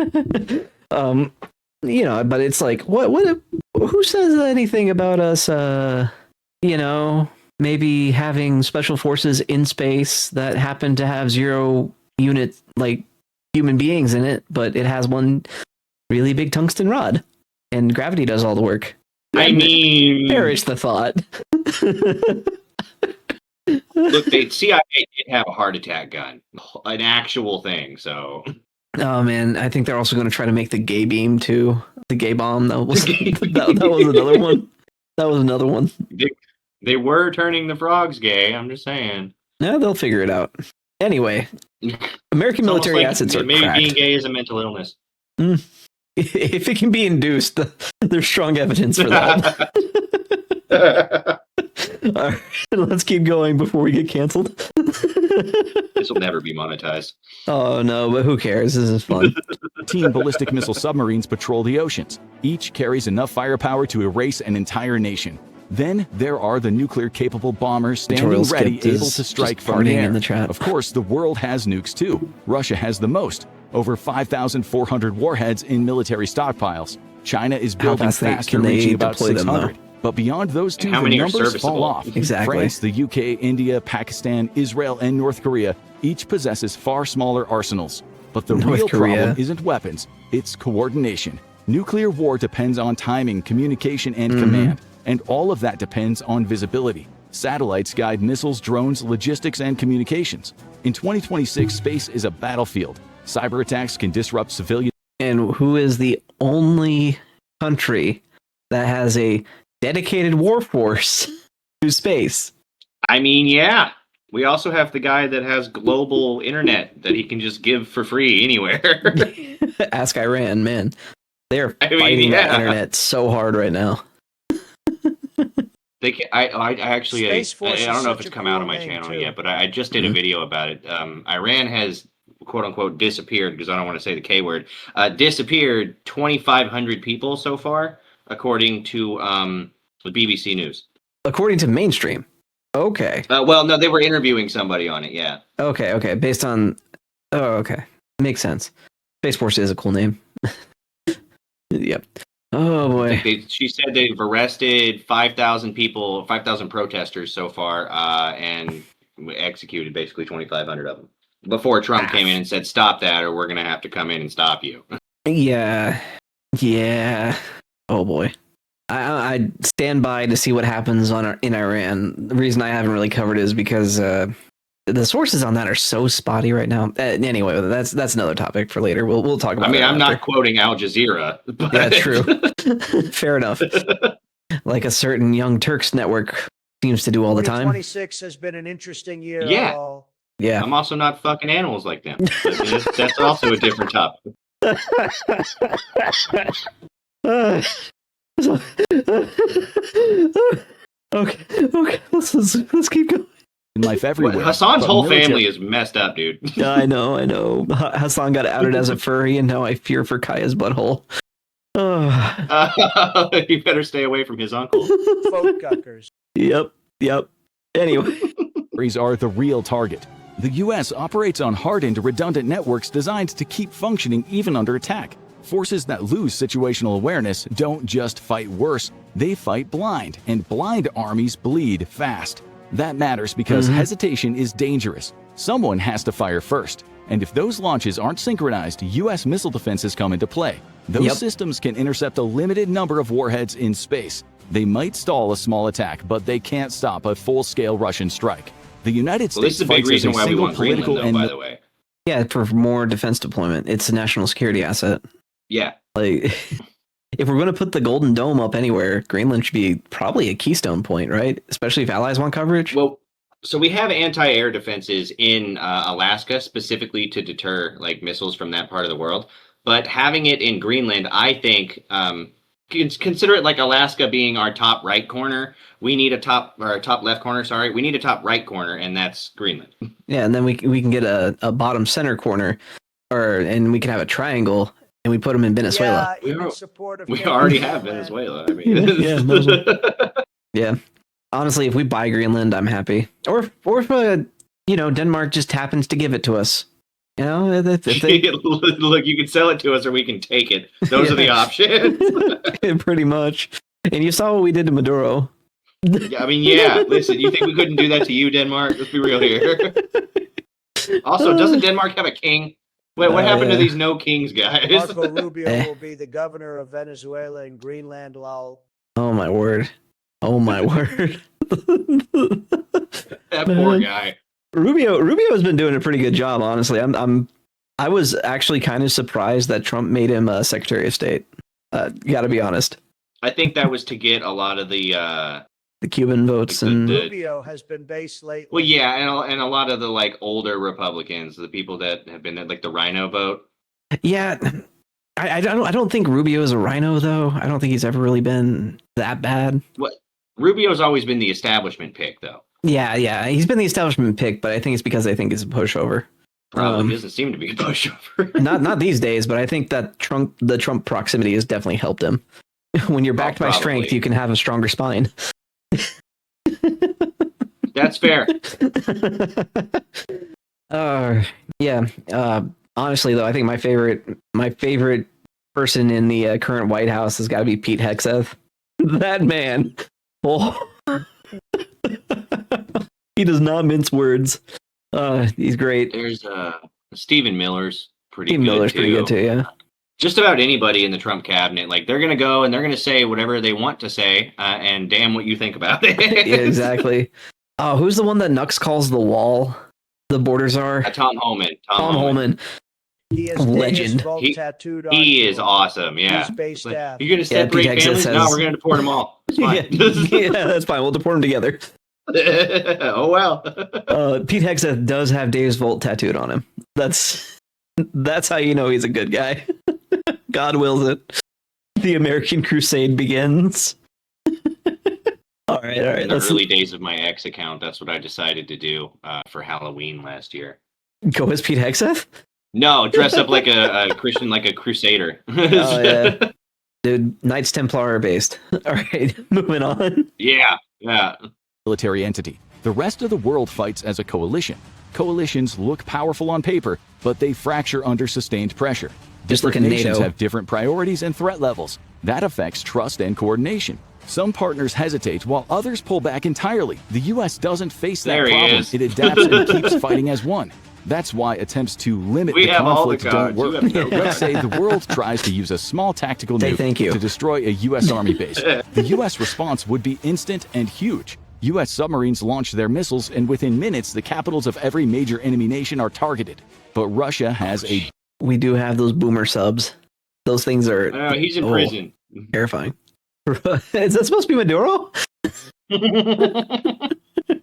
But it's like, who says anything about us? Maybe having special forces in space that happen to have 0 unit like human beings in it, but it has one really big tungsten rod, and gravity does all the work. I mean, perish the thought. Look, the CIA did have a heart attack gun, an actual thing. So, oh man, I think they're also going to try to make the gay beam too. The gay bomb. That was that was another one. That was another one. They were turning the frogs gay. I'm just saying. Yeah, they'll figure it out. Anyway, American military assets are maybe cracked. being gay is a mental illness. If it can be induced, there's strong evidence for that. All right, let's keep going before we get canceled. This will never be monetized. Oh no, but who cares? This is fun. 15 ballistic missile submarines patrol the oceans. Each carries enough firepower to erase an entire nation. Then there are the nuclear-capable bombers standing ready, able to strike from the air. In the chat. Of course, the world has nukes too. Russia has the most, over 5,400 warheads in military stockpiles. China is building faster, reaching about 600. But beyond those two, the numbers fall off. Exactly. France, the UK, India, Pakistan, Israel, and North Korea each possesses far smaller arsenals. But the real problem isn't weapons, it's coordination. Nuclear war depends on timing, communication, and command. And all of that depends on visibility. Satellites guide missiles, drones, logistics, and communications. In 2026, space is a battlefield. Cyber attacks can disrupt civilian. And who is the only country that has a dedicated war force to space? I mean, yeah. We also have the guy that has global internet that he can just give for free anywhere. Ask Iran, man. They're fighting that internet so hard right now. They can, I actually, I don't know if it's come out on my channel yet, but I just did a video about it. Iran has, quote unquote, disappeared, because I don't want to say the K word, disappeared 2,500 people so far, according to the BBC News. According to mainstream. Okay. Well, no, they were interviewing somebody on it, yeah. Okay. Based on... Oh, okay. Makes sense. Space Force is a cool name. Yep. Oh, boy. She said they've arrested 5,000 people, 5,000 protesters so far, and executed basically 2,500 of them. Before Trump came in and said, stop that, or we're going to have to come in and stop you. Yeah. Oh, boy. I stand by to see what happens in Iran. The reason I haven't really covered it is because the sources on that are so spotty right now. Anyway, that's another topic for later. We'll talk about. I mean, I'm not quoting Al Jazeera. But... Yeah, true. Fair enough. Like a certain Young Turks network seems to do all the time. 2026 has been an interesting year. Yeah. Yeah. I'm also not fucking animals like them. That's also a different topic. Okay. Let's keep going. In life everywhere. Hassan's whole family is messed up, dude. I know. Hassan got outed as a furry, and now I fear for Kaya's butthole. You better stay away from his uncle. Folk guckers. Yep. Anyway. Are the real target. The U.S. operates on hardened, redundant networks designed to keep functioning even under attack. Forces that lose situational awareness don't just fight worse, they fight blind, and blind armies bleed fast. That matters because hesitation is dangerous. Someone has to fire first. And if those launches aren't synchronized, U.S. missile defenses come into play. Those systems can intercept a limited number of warheads in space. They might stall a small attack, but they can't stop a full-scale Russian strike. The United States This is a big fights reason as a why we single want Greenland, political though, and by the way. Yeah, for more defense deployment. It's a national security asset. Yeah. Like, if we're going to put the Golden Dome up anywhere, Greenland should be probably a keystone point, right? Especially if allies want coverage. Well, so we have anti-air defenses in Alaska specifically to deter like missiles from that part of the world. But having it in Greenland, I think, consider it like Alaska being our top right corner. We need a top left corner. Sorry, we need a top right corner, and that's Greenland. Yeah, and then we can get a bottom center corner, and we can have a triangle, and we put them in Venezuela. Yeah, in support of We Canada. already have Venezuela. I mean, Yeah, might as well. Yeah. Honestly, if we buy Greenland, I'm happy. Or if Denmark just happens to give it to us. You know, if they, look, you can sell it to us, or we can take it. Those are the options. pretty much. And you saw what we did to Maduro. Yeah, I mean, yeah. Listen, you think we couldn't do that to you, Denmark? Let's be real here. Also, doesn't Denmark have a king? Wait, what happened to these no kings guys? Marco Rubio will be the governor of Venezuela and Greenland. Lol. Oh my word. Oh my word. That poor guy. Rubio has been doing a pretty good job, honestly. I was actually kind of surprised that Trump made him a Secretary of State. Got to be honest. I think that was to get a lot of the Cuban votes and Rubio has been based lately. well, yeah, and a lot of the like older Republicans, the people that have been like the Rhino vote. yeah. I don't think Rubio is a rhino though. I don't think he's ever really been that bad. What Rubio's always been the establishment pick, though. Yeah, he's been the establishment pick, but I think it's because I think it's a pushover. Probably doesn't seem to be a pushover. not these days, but I think that the Trump proximity has definitely helped him. When you're backed by strength, you can have a stronger spine. That's fair. Yeah. Honestly, though, I think my favorite person in the current White House has got to be Pete Hegseth. That man. Oh. He does not mince words. He's great. There's Stephen Miller's pretty Stephen good Miller's too. pretty good too, yeah. Just about anybody in the Trump cabinet, like they're gonna go and they're gonna say whatever they want to say, and damn what you think about it. Yeah, exactly. Who's the one that Nux calls the wall? The borders are Tom Homan. Tom Holman. He is Legend. Tattooed on He is him. awesome. Yeah. He's based Like, out. you're gonna separate Pete Hegseth families? says- No, we're gonna deport them all. It's fine. Yeah, that's fine. We'll deport them together. Oh well. Pete Hegseth does have Dave's Volt tattooed on him. That's how you know he's a good guy. God wills it. The American Crusade begins. All right. In the early days of my X account, that's what I decided to do for Halloween last year. Go as Pete Hegseth? No, dress up like a Christian, like a crusader. Oh, yeah. Dude, Knights Templar are based. All right, moving on. Yeah. military entity. The rest of the world fights as a coalition. Coalitions look powerful on paper, but they fracture under sustained pressure. Just like a Different nations NATO. have different priorities and threat levels. That affects trust and coordination. Some partners hesitate while others pull back entirely. The U.S. doesn't face that There he problem. is. It adapts and keeps fighting as one. That's why attempts to limit We the have all the conflict don't cards. You work. have no Let's say the world tries to use a small tactical Say nuke thank you. to destroy a U.S. Army base. The U.S. response would be instant and huge. U.S. submarines launch their missiles, and within minutes, the capitals of every major enemy nation are targeted. But Russia has a We do have those boomer subs. Those things are No, he's in prison. terrifying. Is that supposed to be Maduro?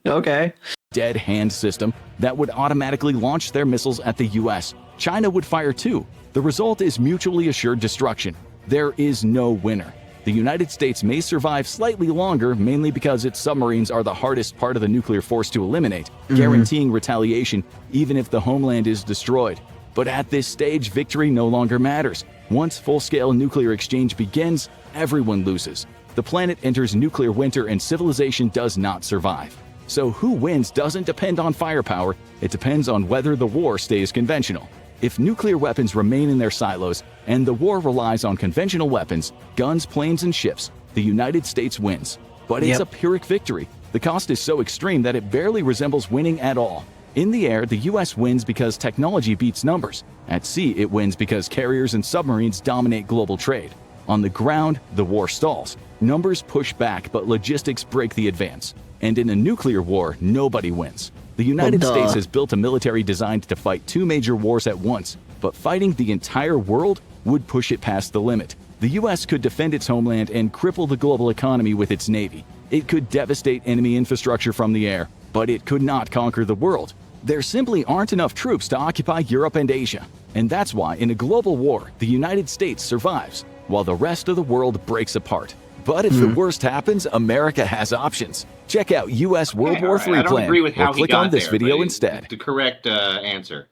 Okay. dead hand system that would automatically launch their missiles at the U.S. China would fire too. The result is mutually assured destruction. There is no winner. The United States may survive slightly longer, mainly because its submarines are the hardest part of the nuclear force to eliminate, guaranteeing retaliation even if the homeland is destroyed. But at this stage, victory no longer matters. Once full-scale nuclear exchange begins, everyone loses. The planet enters nuclear winter and civilization does not survive. So who wins doesn't depend on firepower, it depends on whether the war stays conventional. If nuclear weapons remain in their silos and the war relies on conventional weapons, guns, planes, and ships, the United States wins. But it's a Pyrrhic victory. The cost is so extreme that it barely resembles winning at all. In the air, the US wins because technology beats numbers. At sea, it wins because carriers and submarines dominate global trade. On the ground, the war stalls. Numbers push back, but logistics break the advance. And in a nuclear war, nobody wins. The United States has built a military designed to fight 2 major wars at once, but fighting the entire world would push it past the limit. The US could defend its homeland and cripple the global economy with its navy. It could devastate enemy infrastructure from the air, but it could not conquer the world. There simply aren't enough troops to occupy Europe and Asia. And that's why in a global war, the United States survives, while the rest of the world breaks apart. But if the worst happens, America has options. Check out US World War III I don't plan, agree with how or he click got on this there, video but instead. The correct answer.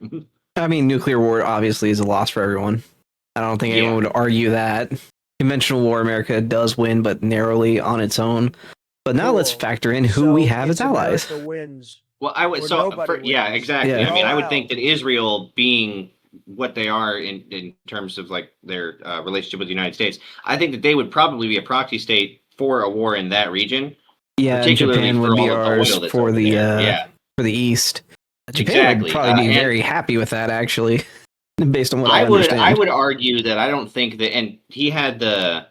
I mean, nuclear war obviously is a loss for everyone. I don't think anyone would argue that. Conventional war, America does win, but narrowly on its own. But now let's factor in who we have as allies. America wins. Well, I would yeah, exactly. Yeah. I mean, I would think that Israel being what they are in terms of like their relationship with the United States, I think that they would probably be a proxy state for a war in that region. Yeah, particularly Japan for would be all of the ours oil that's for over the there. for the East. Japan Exactly. would probably be And very happy with that, actually, based on what I would understand. I would argue that I don't think that, and he had the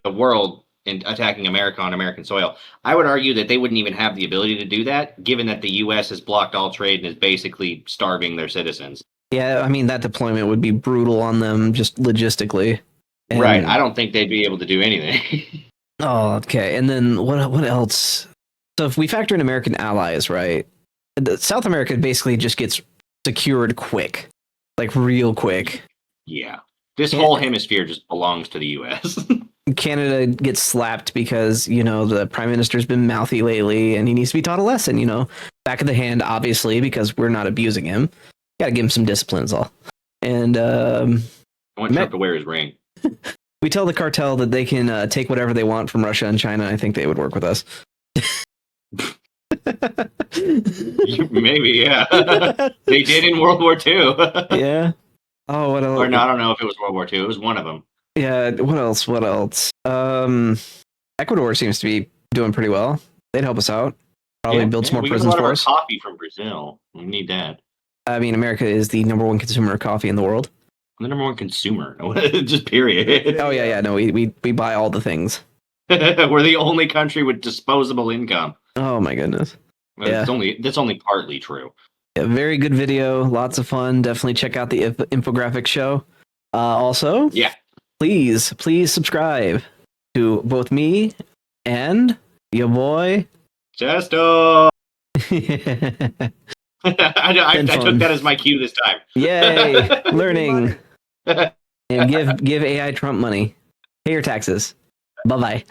world in attacking America on American soil. I would argue that they wouldn't even have the ability to do that, given that the U.S. has blocked all trade and is basically starving their citizens. Yeah, I mean, that deployment would be brutal on them, just logistically. And, Right. I don't think they'd be able to do anything. Oh, okay. And then what else? So if we factor in American allies, right? South America basically just gets secured quick, like real quick. Yeah. This whole hemisphere just belongs to the U.S. Canada gets slapped because, the prime minister's been mouthy lately and he needs to be taught a lesson, back of the hand, obviously, because we're not abusing him. Got to give him some discipline is all. And I want Trump to wear his ring. We tell the cartel that they can take whatever they want from Russia and China. I think they would work with us. Maybe, yeah. They did in World War II. Yeah. Oh, what else? Or no, I don't know if it was World War II. It was one of them. Yeah. What else? Ecuador seems to be doing pretty well. They'd help us out. Probably build some more prisons for us. Coffee from Brazil. We need that. I mean, America is the number one consumer of coffee in the world. I'm the number one consumer. Just period. Oh yeah. No, we buy all the things. We're the only country with disposable income. Oh my goodness. That's only partly true. Yeah, very good video. Lots of fun. Definitely check out the infographic show. Also, please subscribe to both me and your boy Sestill. I took that as my cue this time. Yay, learning. And give AI Trump money. Pay your taxes. Bye-bye.